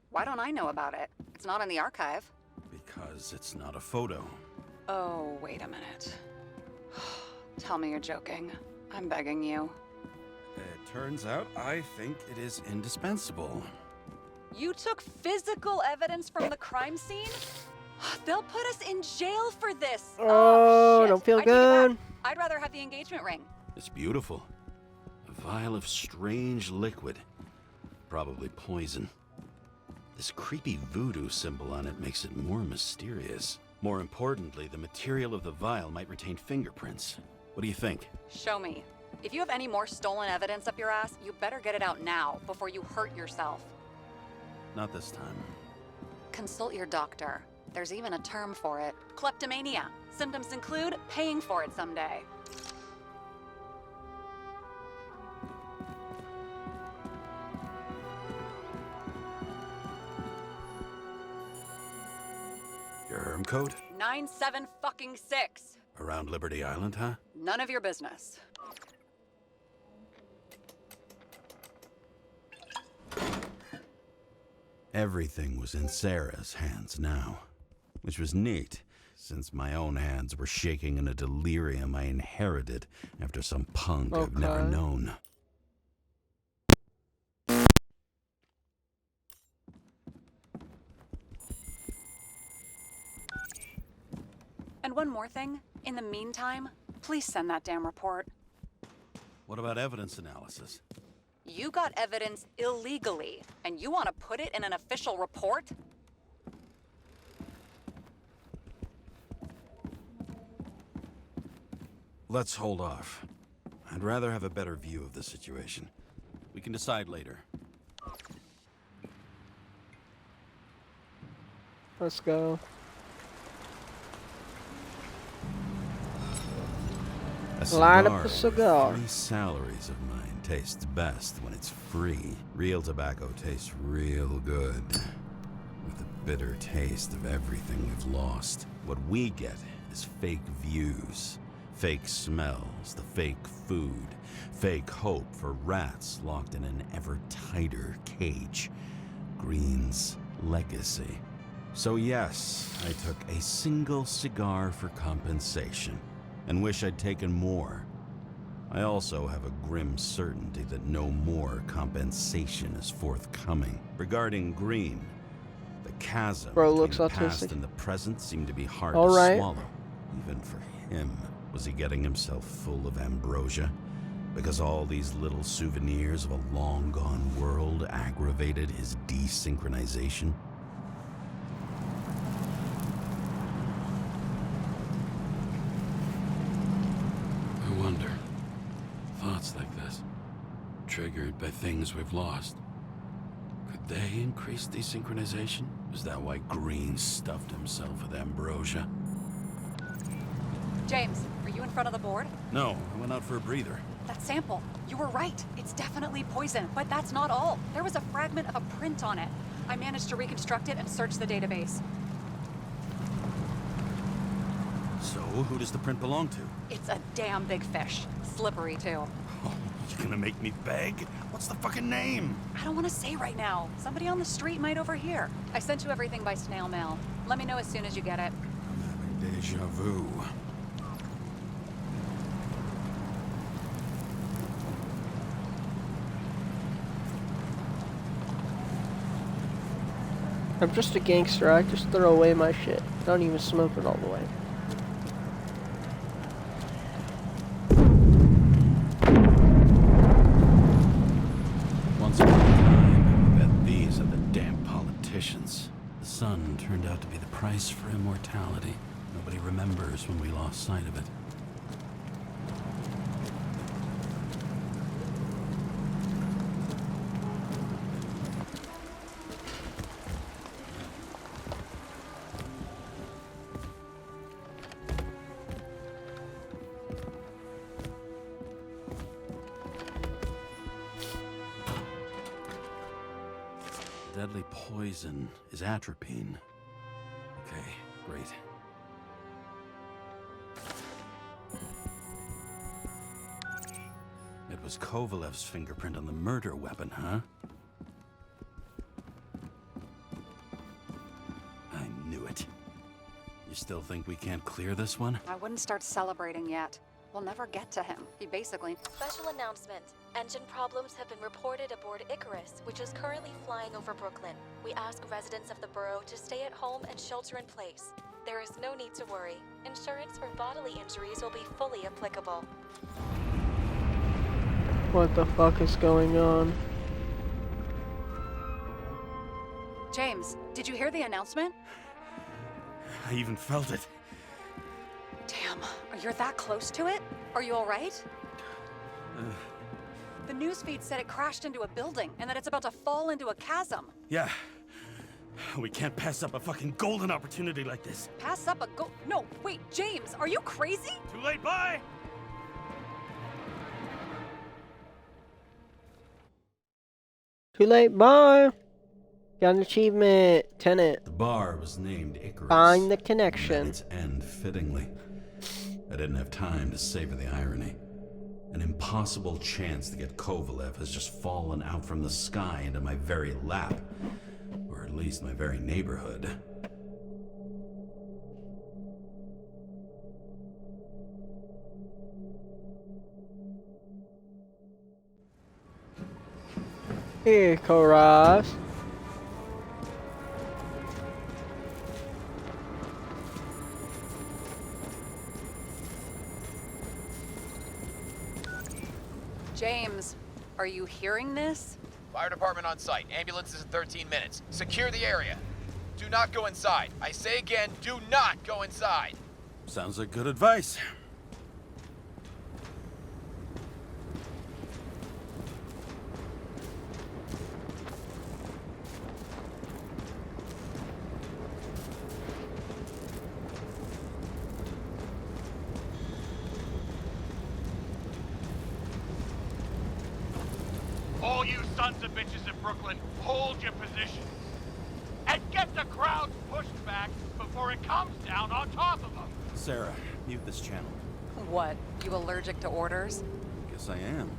Why don't I know about it? It's not in the archive. Because it's not a photo. Oh, wait a minute. Tell me you're joking. I'm begging you. It turns out I think it is indispensable. You took physical evidence from the crime scene? They'll put us in jail for this. Oh, shit. don't feel I take it good. back. I'd rather have the engagement ring. It's beautiful. A vial of strange liquid. Probably poison. This creepy voodoo symbol on it makes it more mysterious. More importantly, the material of the vial might retain fingerprints. What do you think? Show me. If you have any more stolen evidence up your ass, you better get it out now before you hurt yourself. Not this time. Consult your doctor. There's even a term for it. Kleptomania. Symptoms include paying for it someday. Your Herm code? 97-fucking-6. Around Liberty Island, huh? None of your business. Everything was in Sarah's hands now, which was neat, since my own hands were shaking in a delirium I inherited after some punk I've never Okay. known. And one more thing. In the meantime, please send that damn report. What about evidence analysis? You got evidence illegally, and you want to put it in an official report? Let's hold off. I'd rather have a better view of the situation. We can decide later. Let's go. A Light up cigar a with cigar. 3 salaries of mine tastes best when it's free. Real tobacco tastes real good. With the bitter taste of everything we've lost. What we get is fake views, fake smells, the fake food, fake hope for rats locked in an ever tighter cage. Green's legacy. So yes, I took a single cigar for compensation, and wish I'd taken more. I also have a grim certainty that no more compensation is forthcoming. Regarding Green, the chasm Bro between looks the past autistic. and the present seemed to be hard All to right. swallow, even for him. Was he getting himself full of ambrosia? Because all these little souvenirs of a long-gone world aggravated his desynchronization? I wonder. Thoughts like this, triggered by things we've lost. they increased desynchronization? Is that why Green stuffed himself with ambrosia? James, are you in front of the board? No, I went out for a breather. That sample. You were right. It's definitely poison, but that's not all. There was a fragment of a print on it. I managed to reconstruct it and search the database. So, who does the print belong to? It's a damn big fish. Slippery, too. Oh, you gonna make me beg? What's the fucking name? I don't want to say right now. Somebody on the street might overhear. I sent you everything by snail mail. Let me know as soon as you get it. I'm having deja vu. I'm just a gangster. I just throw away my shit. Don't even smoke it all the way. Once upon a time, I bet these are the damn politicians. The sun turned out to be the price for immortality. Nobody remembers when we lost sight of it. Deadly poison is atropine. Okay, great. It was Kovalev's fingerprint on the murder weapon, huh? I knew it. You still think we can't clear this one? I wouldn't start celebrating yet. We'll never get to him. He basically... Special announcement. Engine problems have been reported aboard Icarus, which is currently flying over Brooklyn. We ask residents of the borough to stay at home and shelter in place. There is no need to worry. Insurance for bodily injuries will be fully applicable. What the fuck is going on? James, did you hear the announcement? I even felt it. Damn, you're that close to it? Are you all right? The newsfeed said it crashed into a building and that it's about to fall into a chasm. Yeah. We can't pass up a fucking golden opportunity like this. Pass up a No, wait, James, are you crazy? Too late, bye! Too late, bye! Got an achievement, Tenant. The bar was named Icarus. Find the connection. And its end fittingly. I didn't have time to savor the irony. An impossible chance to get Kovalev has just fallen out from the sky into my very lap. Or at least my very neighborhood. Icarus. James, are you hearing this? Fire department on site. Ambulances in 13 minutes. Secure the area. Do not go inside. I say again, do not go inside. Sounds like good advice. All you sons of bitches in Brooklyn, hold your position. And get the crowd pushed back before it comes down on top of them. Sarah, mute this channel. What, you allergic to orders? Guess I am.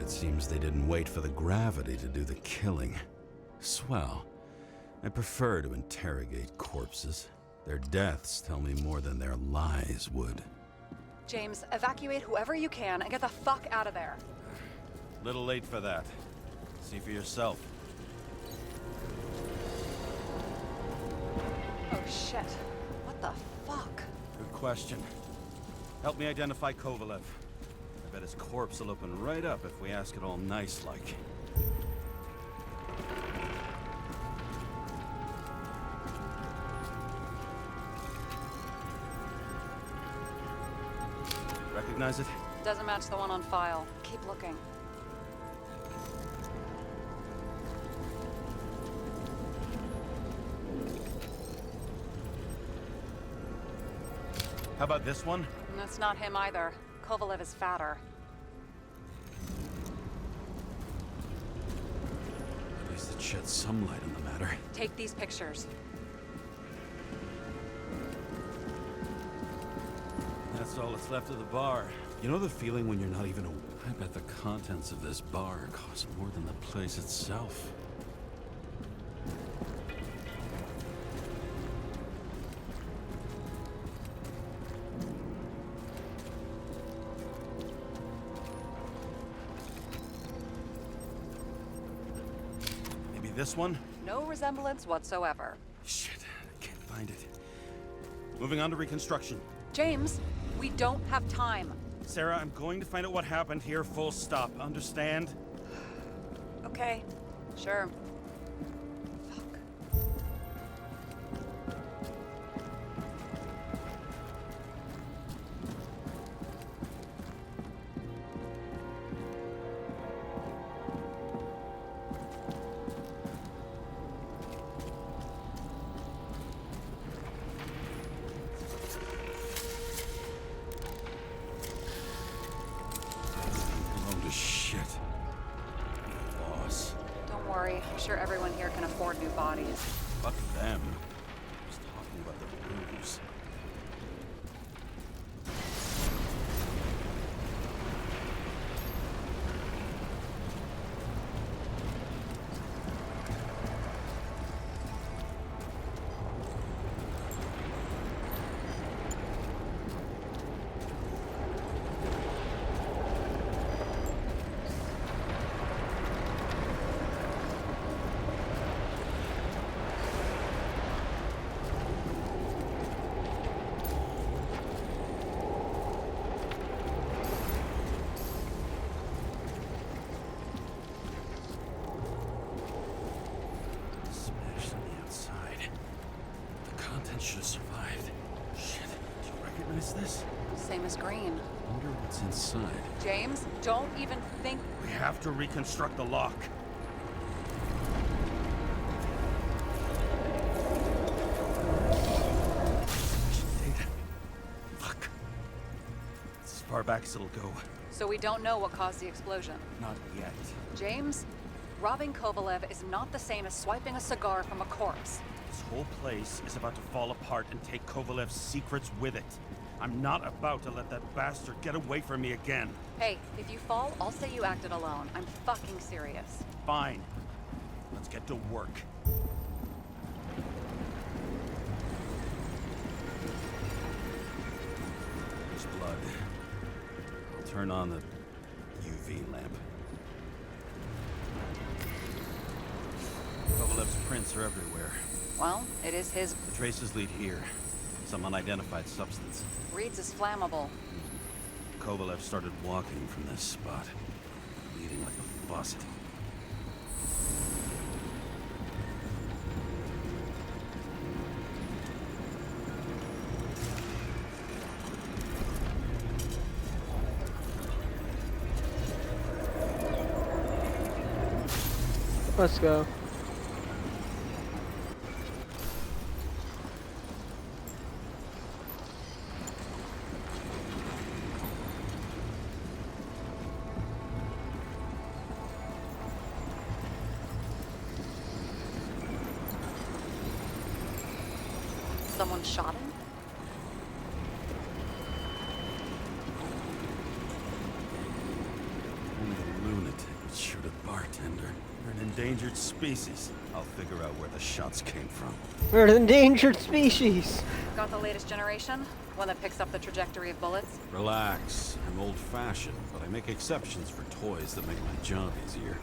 It seems they didn't wait for the gravity to do the killing. Swell. I prefer to interrogate corpses. Their deaths tell me more than their lies would. James, evacuate whoever you can and get the fuck out of there. Little late for that. See for yourself. Oh shit. What the fuck? Good question. Help me identify Kovalev. I bet his corpse will open right up if we ask it all nice-like. Recognize it? Doesn't match the one on file. Keep looking. How about this one? That's not him either. Kovalev is fatter. At least it sheds some light on the matter. Take these pictures. That's all that's left of the bar. You know the feeling when you're not even I bet the contents of this bar cost more than the place itself. Maybe this one? No resemblance whatsoever. Shit, I can't find it. Moving on to reconstruction. James, we don't have time. Sarah, I'm going to find out what happened here, full stop. Understand? Okay, sure. Shit. Boss. Don't worry, I'm sure everyone here can afford new bodies. Fuck them. Just talking about the booze. Should have survived. Shit, do you recognize this? Same as green. I wonder what's inside. James, don't even think. We have to reconstruct the lock. Data. Fuck. It's as far back as it'll go. So we don't know what caused the explosion. Not yet. James, robbing Kovalev is not the same as swiping a cigar from a corpse. This whole place is about to fall apart and take Kovalev's secrets with it. I'm not about to let that bastard get away from me again. Hey, if you fall, I'll say you acted alone. I'm fucking serious. Fine. Let's get to work. There's blood. I'll turn on the UV lamp. Kovalev's prints are everywhere. Well, it is his. The traces lead here. Some unidentified substance. Reads is flammable. Kovalev started walking from this spot, bleeding like a faucet. Let's go. Someone shot him? Only a lunatic shoot a bartender. You're an endangered species. I'll figure out where the shots came from. We're an endangered species. Got the latest generation? One that picks up the trajectory of bullets? Relax. I'm old-fashioned, but I make exceptions for toys that make my job easier.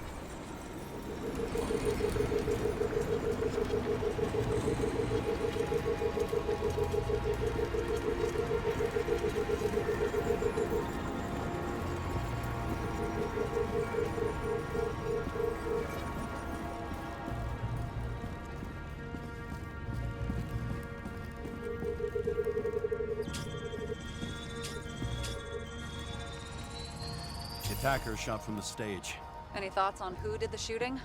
The attacker shot from the stage. Any thoughts on who did the shooting?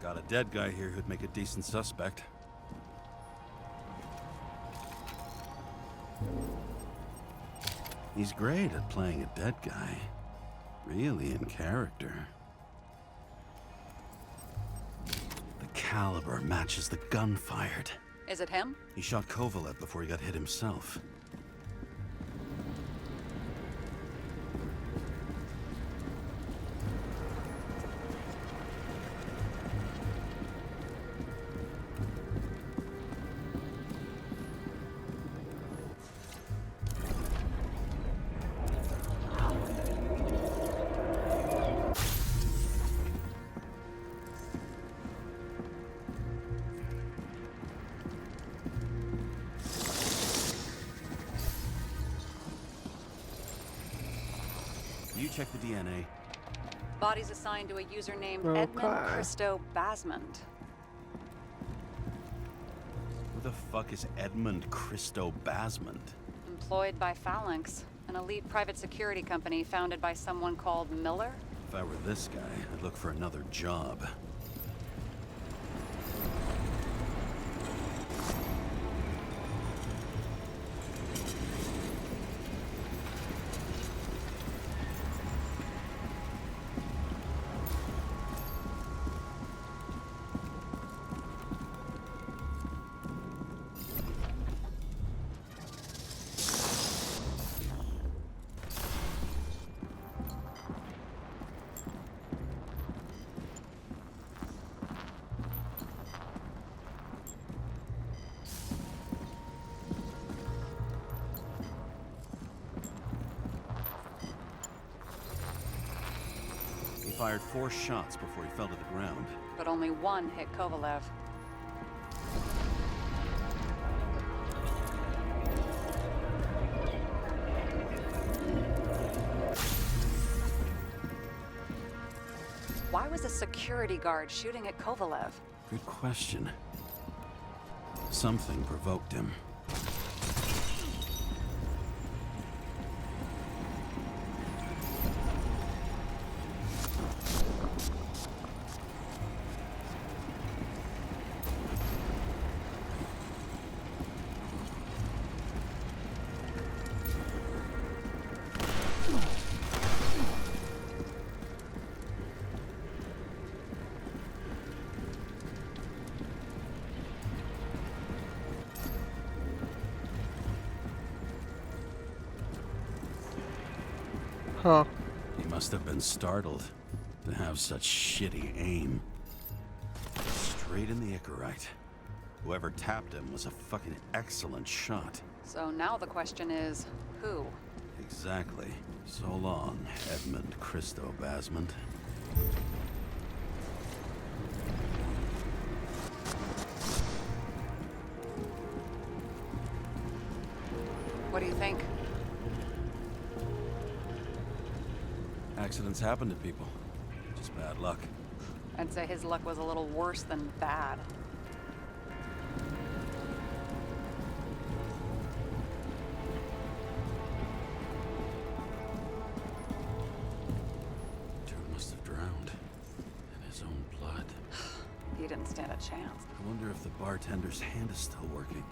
Got a dead guy here who'd make a decent suspect. He's great at playing a dead guy. Really in character. The caliber matches the gun fired. Is it him? He shot Kovalev before he got hit himself. You check the DNA. Body's assigned to a user named Okay. Edmund Christo Basmond. Who the fuck is Edmund Christo Basmond? Employed by Phalanx, an elite private security company founded by someone called Miller. If I were this guy, I'd look for another job. He fired 4 shots before he fell to the ground. But only one hit Kovalev. Why was a security guard shooting at Kovalev? Good question. Something provoked him. Huh. He must have been startled to have such shitty aim. Straight in the Icarite. Whoever tapped him was a fucking excellent shot. So now the question is, who? Exactly. So long, Edmund Christo Basmond. What do you think? Accidents happen to people. Just bad luck. I'd say his luck was a little worse than bad. Dude must have drowned in his own blood. He didn't stand a chance. I wonder if the bartender's hand is still working.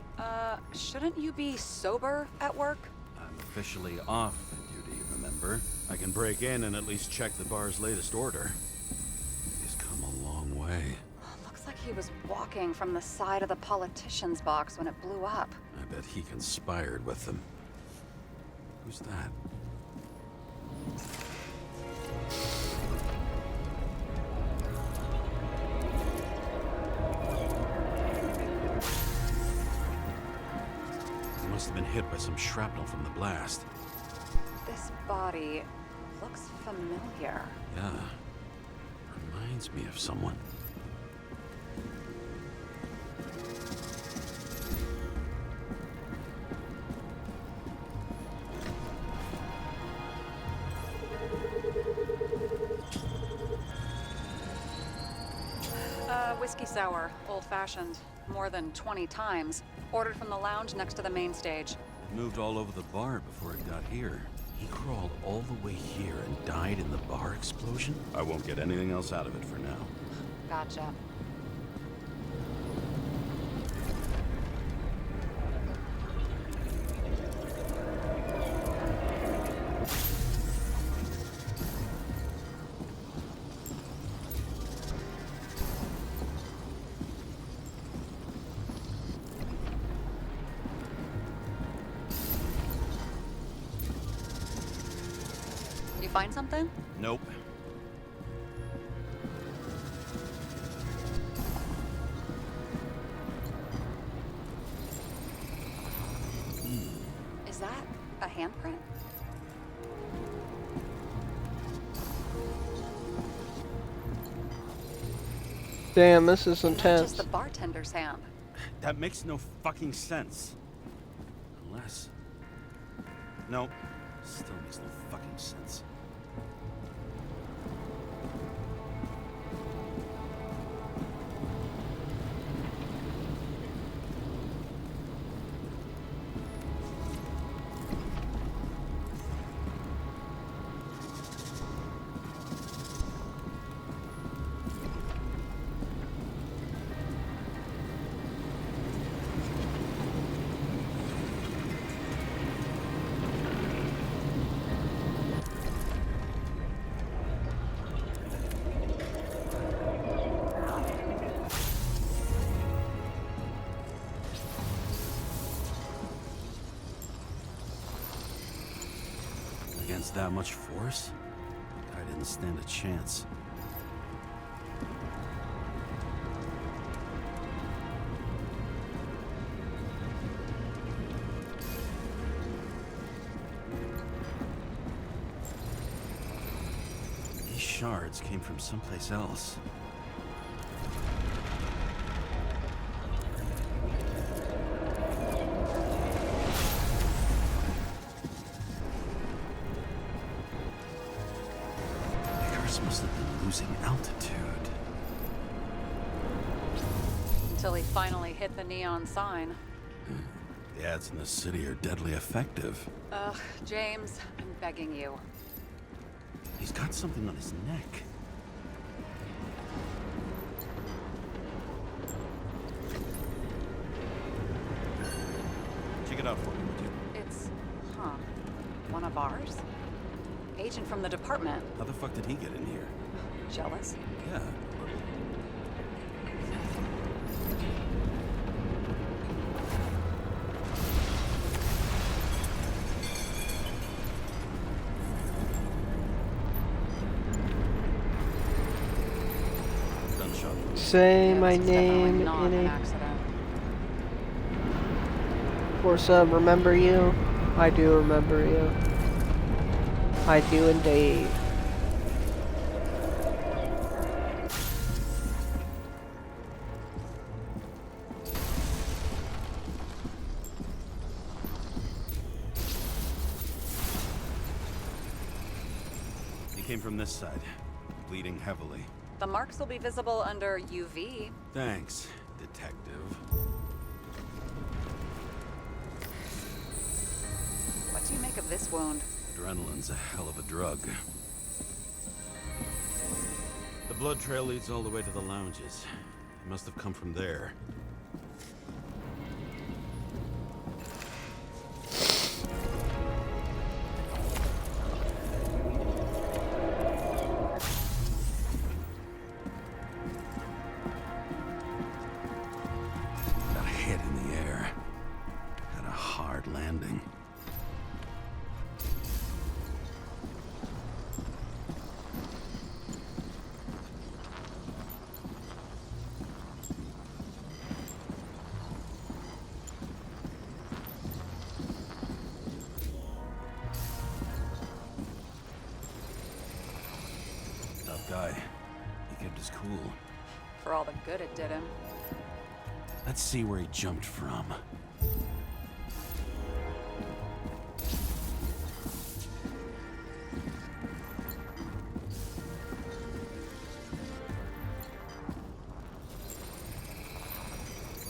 Shouldn't you be sober at work? I'm officially off duty, remember? I can break in and at least check the bar's latest order. He's come a long way. Looks like he was walking from the side of the politician's box when it blew up. I bet he conspired with them. Who's that? been hit by some shrapnel from the blast. This body looks familiar. Yeah. Reminds me of someone. Whiskey sour, old-fashioned, more than 20 times. Ordered from the lounge next to the main stage. It moved all over the bar before it got here. He crawled all the way here and died in the bar explosion? I won't get anything else out of it for now. Gotcha. Find something? Nope. Is that a handprint? Damn, this is intense. Just the bartender's hand. That makes no fucking sense. Unless... No. Still makes no fucking sense. Against that much force, I didn't stand a chance. These shards came from someplace else. Must have been losing altitude. Until he finally hit the neon sign. The ads in the city are deadly effective. Ugh, James, I'm begging you. He's got something on his neck. Check it out for me, would you? It's, one of ours? Agent from the department. How the fuck did he get in here? Jealous? Yeah. Gunshot. Say Yeah, my this is definitely name not in an it. accident. For sub, remember you? I do remember you. I do indeed. He came from this side, bleeding heavily. The marks will be visible under UV. Thanks, detective. What do you make of this wound? Adrenaline's a hell of a drug. The blood trail leads all the way to the lounges. It must have come from there. Got hit in the air. Had a hard landing. tough guy. He kept his cool. For all the good it did him. Let's see where he jumped from.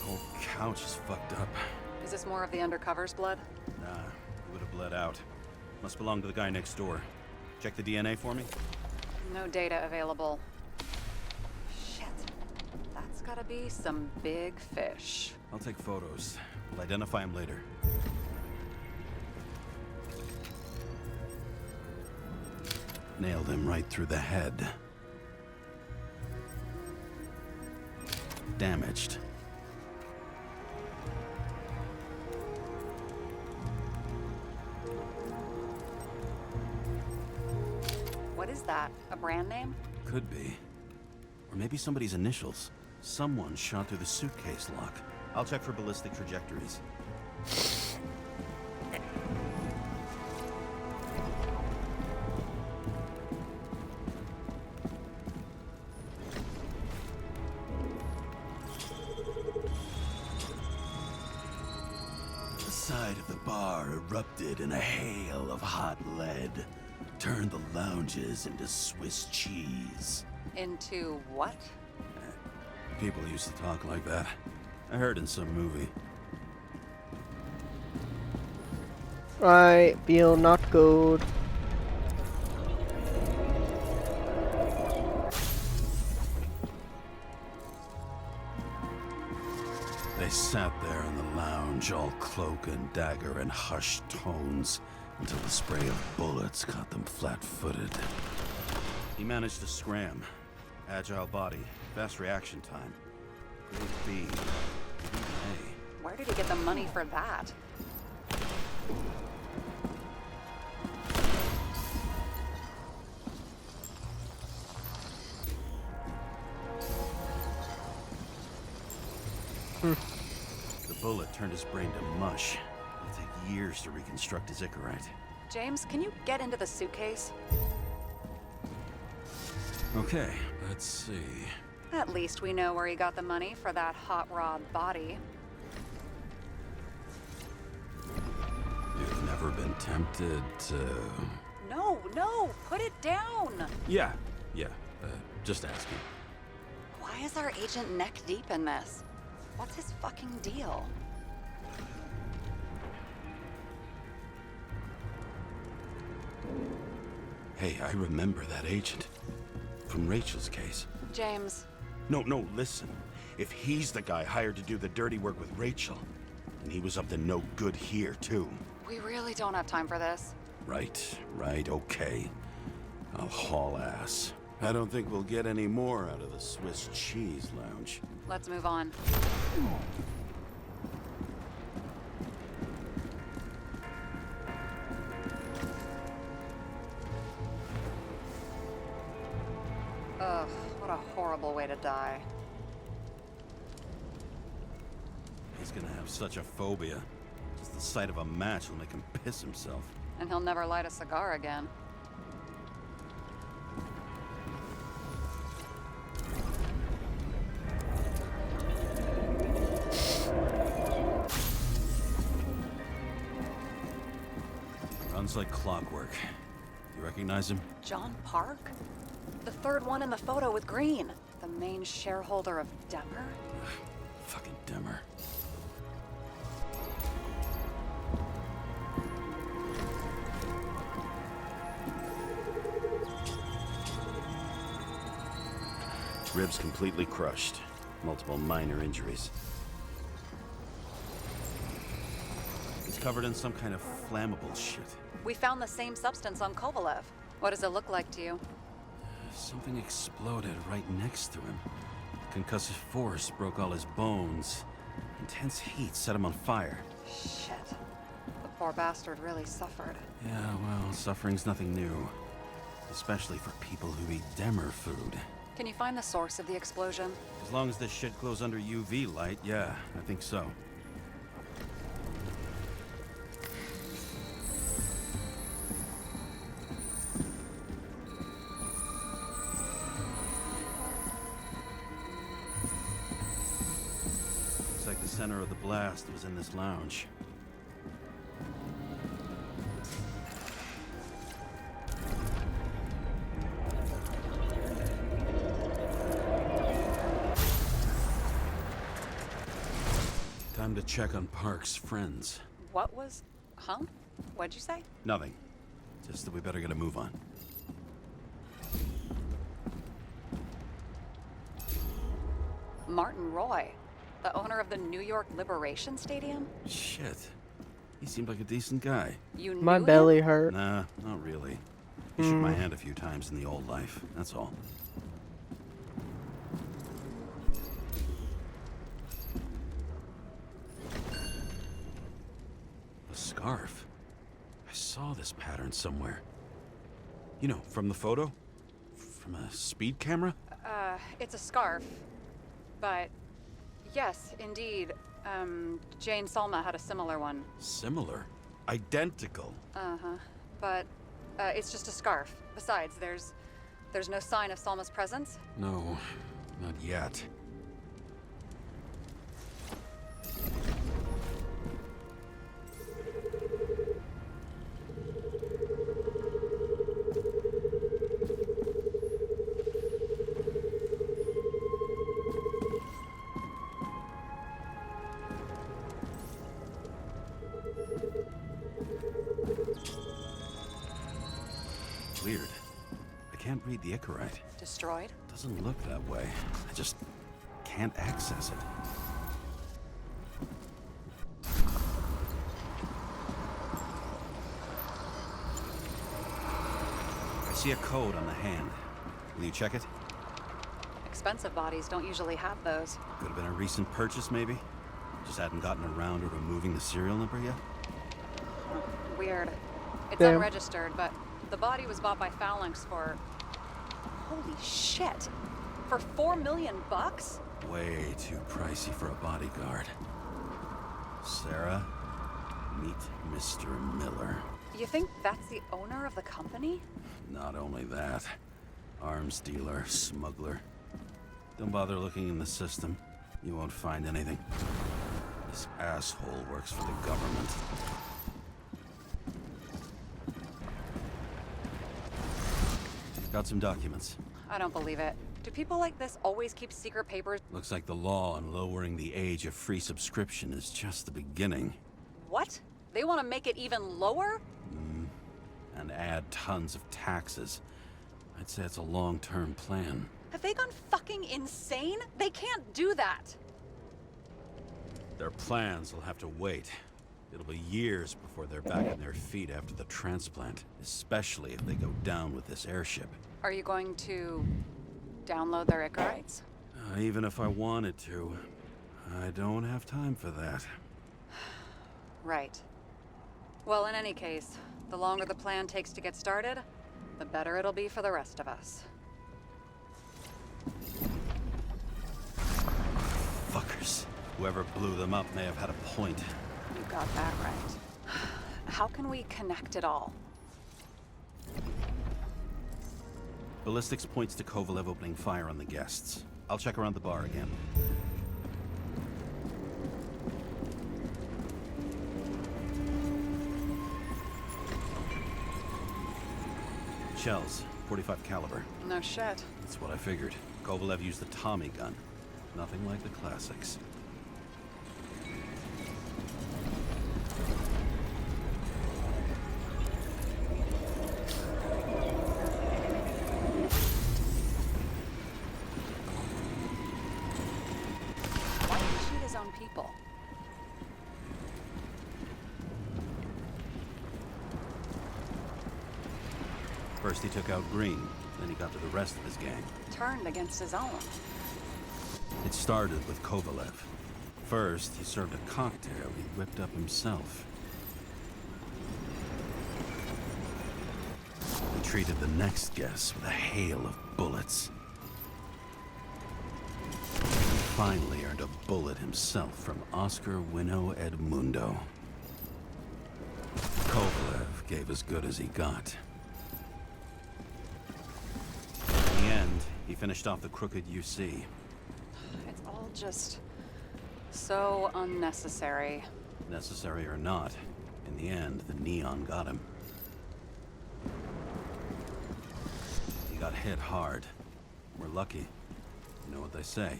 Whole couch is fucked up. Is this more of the undercover's blood? Nah, it would have bled out. Must belong to the guy next door. Check the DNA for me. No data available. Shit. That's gotta be some big fish. I'll take photos. We'll identify him later. Nailed him right through the head. Damaged. What is that? A brand name? Could be. Or maybe somebody's initials. Someone shot through the suitcase lock. I'll check for ballistic trajectories. The side of the bar erupted in a hail of hot lead. Turned the lounges into Swiss cheese. Into what? People used to talk like that. I heard in some movie. I feel not good. They sat there in the lounge, all cloak and dagger and hushed tones, until the spray of bullets caught them flat-footed. He managed to scram. Agile body, fast reaction time. Grade B. A. Where did he get the money for that? The bullet turned his brain to mush. It'll take years to reconstruct his Icarite. James, can you get into the suitcase? Okay, let's see. At least we know where he got the money for that hot rod body. You've never been tempted to... No, put it down! Yeah, just asking. Why is our agent neck deep in this? What's his fucking deal? Hey, I remember that agent. From Rachel's case. James. No, listen. If he's the guy hired to do the dirty work with Rachel, and he was up to no good here, too. We really don't have time for this. Right, okay. I'll haul ass. I don't think we'll get any more out of the Swiss cheese lounge. Let's move on. Ugh, what a horrible way to die. He's gonna have such a phobia. Just the sight of a match will make him piss himself. And he'll never light a cigar again. Runs like clockwork. You recognize him? John Park? The third one in the photo with Green. The main shareholder of Demmer? Fucking Demmer. Ribs completely crushed. Multiple minor injuries. He's covered in some kind of flammable shit. We found the same substance on Kovalev. What does it look like to you? Something exploded right next to him. Concussive force broke all his bones. Intense heat set him on fire. Shit. The poor bastard really suffered. Yeah, well, suffering's nothing new. Especially for people who eat Demmer food. Can you find the source of the explosion? As long as this shit glows under UV light, yeah, I think so. epicenter of the blast was in this lounge. Time to check on Park's friends. What was... Huh? What'd you say? Nothing. Just that we better get a move on. Martin Roy, the owner of the New York Liberation Stadium? Shit. He seemed like a decent guy. You knew My him? belly hurt. Nah, not really. He shook my hand a few times in the old life, that's all. A scarf. I saw this pattern somewhere. You know, from the photo? From a speed camera? It's a scarf. But, yes, indeed. Jane Salma had a similar one. Similar? Identical? Uh-huh. But, it's just a scarf. Besides, there's no sign of Salma's presence. No, not yet. Weird. I can't read the Icarite. Destroyed? Doesn't look that way. I just can't access it. I see a code on the hand. Will you check it? Expensive bodies don't usually have those. Could have been a recent purchase, maybe? Just hadn't gotten around to removing the serial number yet? Weird. It's Damn. unregistered, but the body was bought by Phalanx for... Holy shit! For $4 million bucks? Way too pricey for a bodyguard. Sarah, meet Mr. Miller. You think that's the owner of the company? Not only that, arms dealer, smuggler. Don't bother looking in the system. You won't find anything. This asshole works for the government. Got some documents. I don't believe it. Do people like this always keep secret papers? Looks like the law on lowering the age of free subscription is just the beginning. What? They want to make it even lower? And add tons of taxes. I'd say it's a long-term plan. Have they gone fucking insane? They can't do that! Their plans will have to wait. It'll be years before they're back on their feet after the transplant, especially if they go down with this airship. Are you going to download their Icarites? Even if I wanted to, I don't have time for that. Right. Well, in any case, the longer the plan takes to get started, the better it'll be for the rest of us. Fuckers. Whoever blew them up may have had a point. You got that right. How can we connect it all? Ballistics points to Kovalev opening fire on the guests. I'll check around the bar again. Shells, 45 caliber. No shit. That's what I figured. Kovalev used the Tommy gun. Nothing like the classics. Why did he shoot his own people? First he took out Green, then he got to the rest of his gang. Turned against his own. It started with Kovalev. First, he served a cocktail he whipped up himself. He treated the next guest with a hail of bullets. He finally earned a bullet himself from Oscar Winnow Edmundo. Kovalev gave as good as he got. In the end, he finished off the crooked UC. It's all just So unnecessary. Necessary or not, in the end, the neon got him. He got hit hard. We're lucky. You know what they say.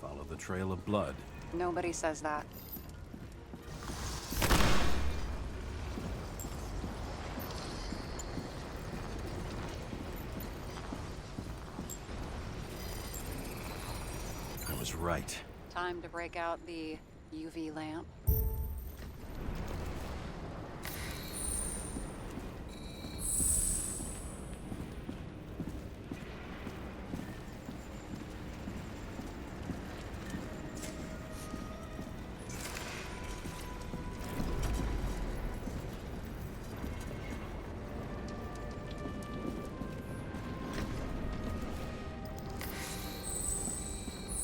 Follow the trail of blood. Nobody says that. I was right. Time to break out the UV lamp.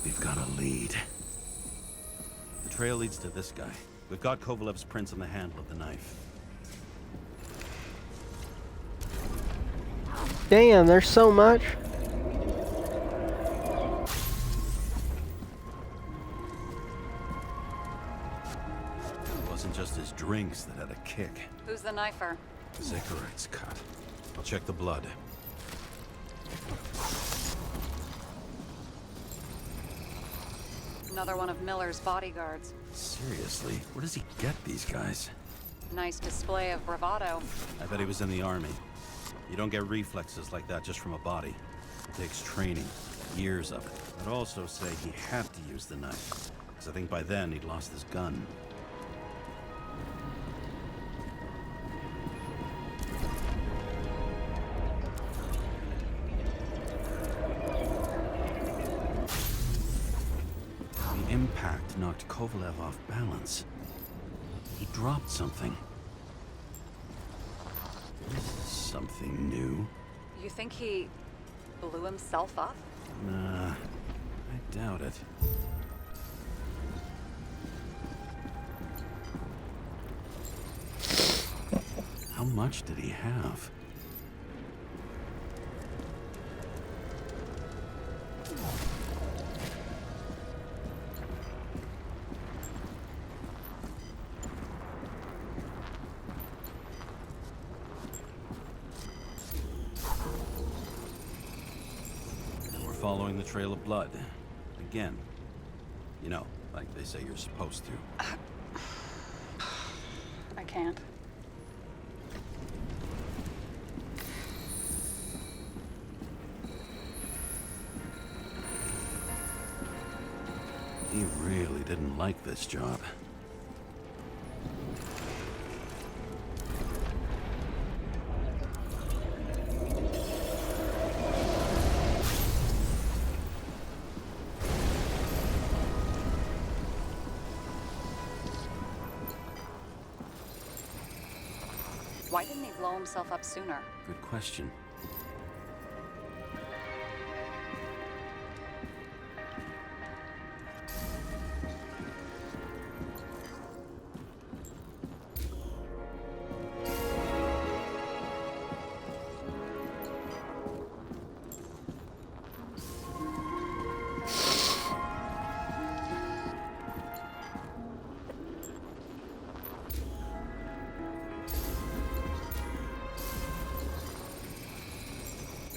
We've got a lead. The trail leads to this guy. We've got Kovalev's prints on the handle of the knife. Damn, there's so much. It wasn't just his drinks that had a kick. Who's the knifer? Zecharites cut. I'll check the blood. Another one of Miller's bodyguards. Seriously, where does he get these guys? Nice display of bravado. I bet he was in the army. You don't get reflexes like that just from a body. It takes training, years of it. I'd also say he had to use the knife, because I think by then he'd lost his gun. The impact knocked Kovalev off balance. He dropped something. This is something new. You think he blew himself up? Nah, I doubt it. How much did he have? Following the trail of blood. Again. You know, like they say you're supposed to. I can't. He really didn't like this job. Why didn't he blow himself up sooner? Good question.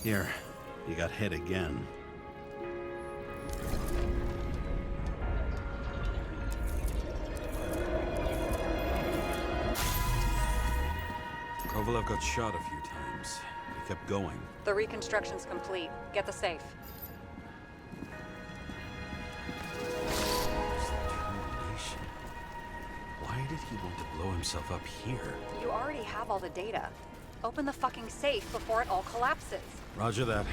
Here, you got hit again. Kovalev got shot a few times. He kept going. The reconstruction's complete. Get the safe. Determination. Why did he want to blow himself up here? You already have all the data. Open the fucking safe before it all collapses. Roger that.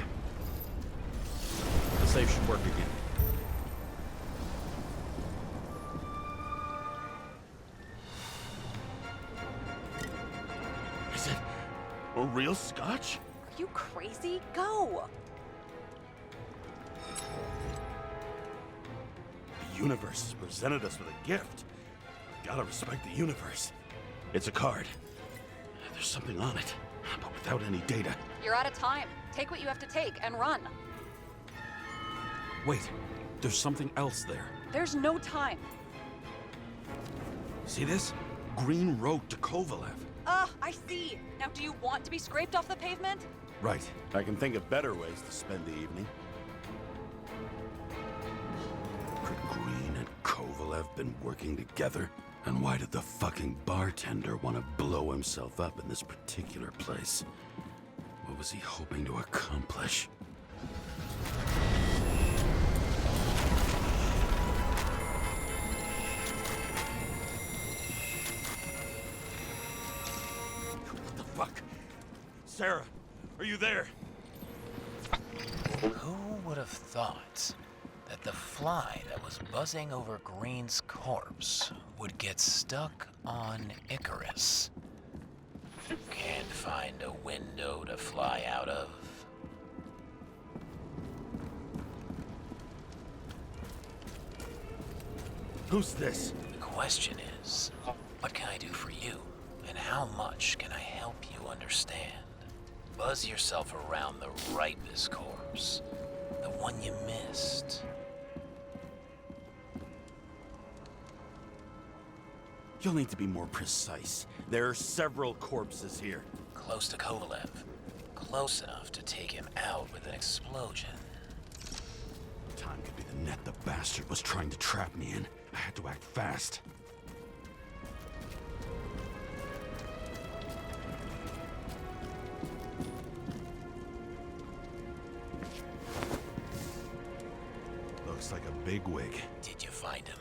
The safe should work again. Is it a real scotch? Are you crazy? Go! The universe has presented us with a gift. Gotta respect the universe. It's a card. There's something on it, but without any data. You're out of time. Take what you have to take and run. Wait, there's something else there. There's no time. See this? Green wrote to Kovalev. Ah, I see. Now, do you want to be scraped off the pavement? Right. I can think of better ways to spend the evening. Could Green and Kovalev been working together? And why did the fucking bartender want to blow himself up in this particular place? What was he hoping to accomplish? What the fuck? Sarah, are you there? Who would have thought that the fly that was buzzing over Green's corpse would get stuck on Icarus? Can't find a window to fly out of. Who's this? The question is, what can I do for you? And how much can I help you understand? Buzz yourself around the Ripus corpse. The one you missed. You'll need to be more precise. There are several corpses here. Close to Kovalev. Close enough to take him out with an explosion. Time could be the net the bastard was trying to trap me in. I had to act fast. Looks like a bigwig. Did you find him?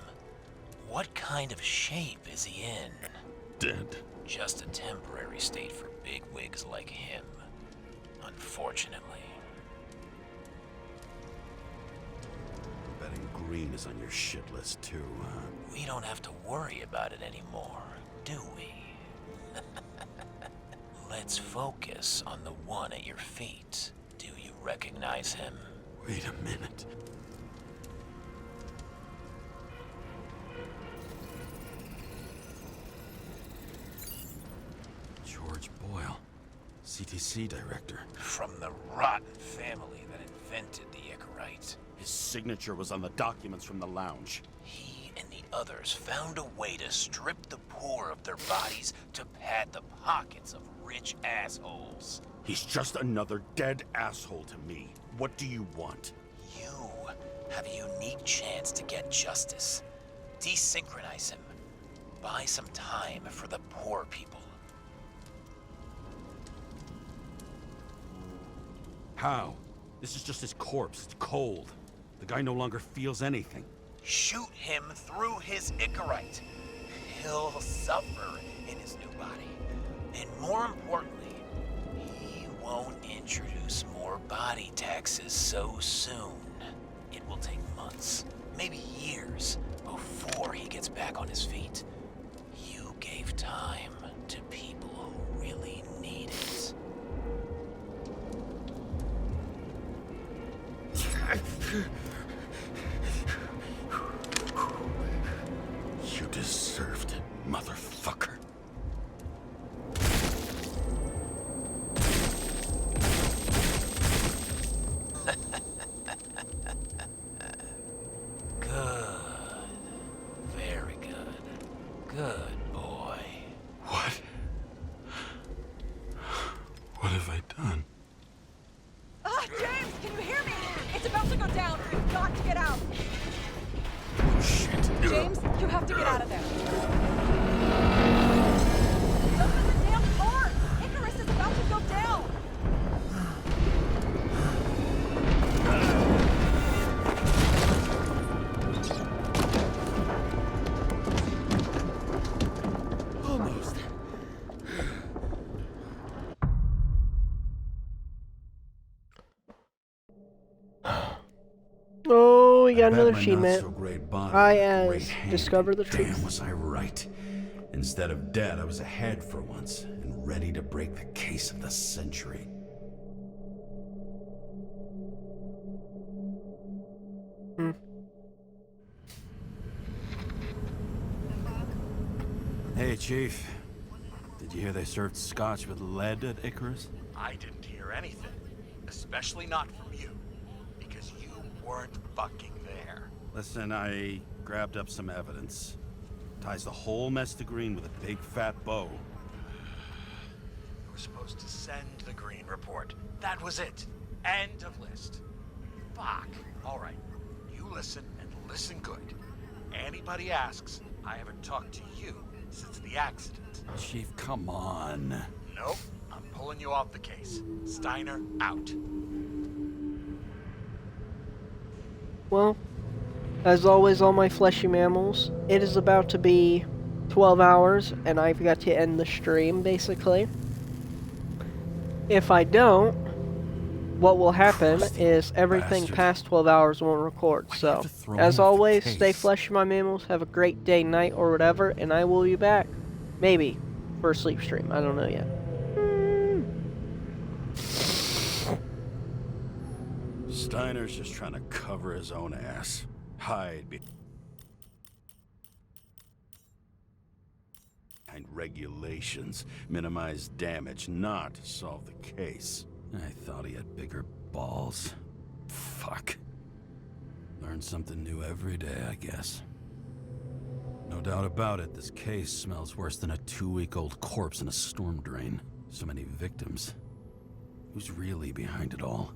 What kind of shape is he in? Dead. Just a temporary state for bigwigs like him. Unfortunately. Betting Green is on your shit list too, huh? We don't have to worry about it anymore, do we? Let's focus on the one at your feet. Do you recognize him? Wait a minute. George Boyle, CTC director. From the rotten family that invented the Icarite. His signature was on the documents from the lounge. He and the others found a way to strip the poor of their bodies to pad the pockets of rich assholes. He's just another dead asshole to me. What do you want? You have a unique chance to get justice. Desynchronize him. Buy some time for the poor people. How? This is just his corpse. It's cold. The guy no longer feels anything. Shoot him through his Icarite. He'll suffer in his new body. And more importantly, he won't introduce more body taxes so soon. It will take months, maybe years, before he gets back on his feet. You gave time to people who really need it. You deserved it, motherfucker. Good. Very good. Good boy. What? What have I done? Ah, James, can you hear me? It's about to go down. We've got to get out. Oh, shit. James, you have to get out of there. Open the damn door! Icarus is about to go down! Almost. Oh, we got another my achievement. not-so-great body I with a as great hand. discover the truth. Damn, was I right. Instead of dead, I was ahead for once, and ready to break the case of the century. Hey, Chief. Did you hear they served scotch with lead at Icarus? I didn't hear anything. Especially not from you. Because you weren't fucking there. Listen, I grabbed up some evidence. Ties the whole mess to green with a big fat bow. You were supposed to send the green report. That was it. End of list. Fuck. All right. You listen and listen good. Anybody asks, I haven't talked to you since the accident. Chief, come on. Nope. I'm pulling you off the case. Steiner, out. Well, as always, all my fleshy mammals, it is about to be 12 hours, and I've got to end the stream, basically. If I don't, what will happen is everything past 12 hours won't record. So, as always, stay fleshy, my mammals. Have a great day, night, or whatever, and I will be back. Maybe for a sleep stream. I don't know yet. Steiner's just trying to cover his own ass. Hide behind regulations, minimize damage, not solve the case. I thought he had bigger balls. Fuck. Learn something new every day, I guess. No doubt about it, this case smells worse than a 2-week-old corpse in a storm drain. So many victims. Who's really behind it all?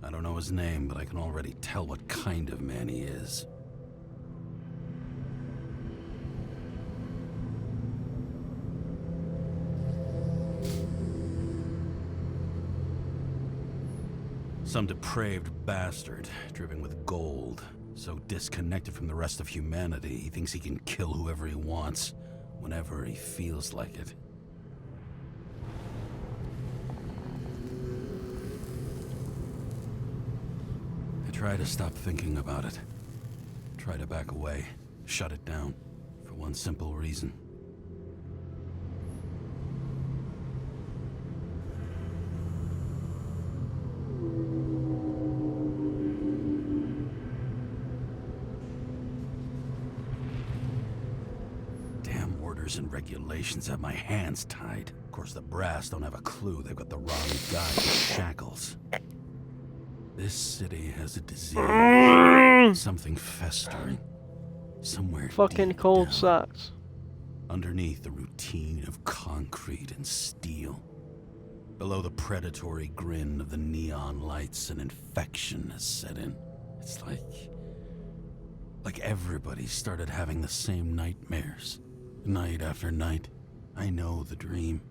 I don't know his name, but I can already tell what kind of man he is. Some depraved bastard, dripping with gold. So disconnected from the rest of humanity, he thinks he can kill whoever he wants, whenever he feels like it. I try to stop thinking about it. Try to back away, shut it down, for one simple reason. And regulations have my hands tied. Of course, the brass don't have a clue. They've got the wrong guy in shackles. This city has a disease. Something festering. Somewhere fucking deep cold down. sucks. Underneath the routine of concrete and steel. Below the predatory grin of the neon lights, an infection has set in. It's like everybody started having the same nightmares. Night after night, I know the dream.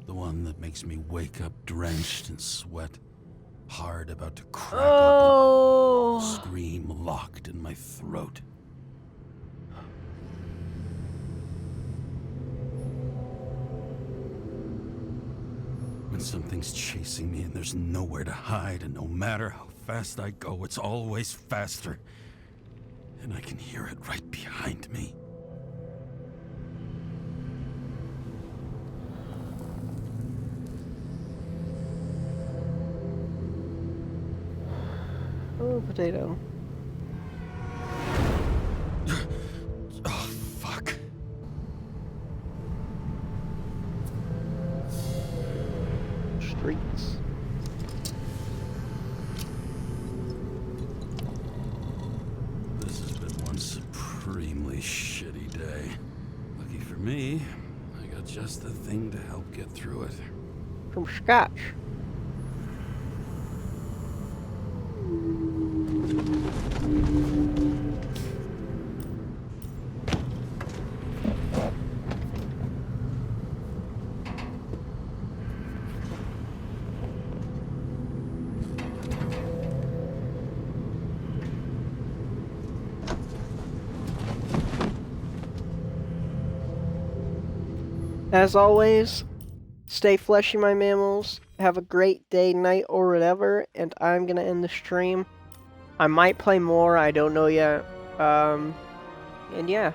The one that makes me wake up drenched in sweat, heart about to crack open, scream locked in my throat. When something's chasing me and there's nowhere to hide, and no matter how fast I go, it's always faster. And I can hear it right behind me. Oh, potato. Oh, fuck. Streets. This has been one supremely shitty day. Lucky for me, I got just the thing to help get through it. From Scotch. As always, stay fleshy, my mammals. Have a great day, night, or whatever. And I'm gonna end the stream. I might play more. I don't know yet. And yeah.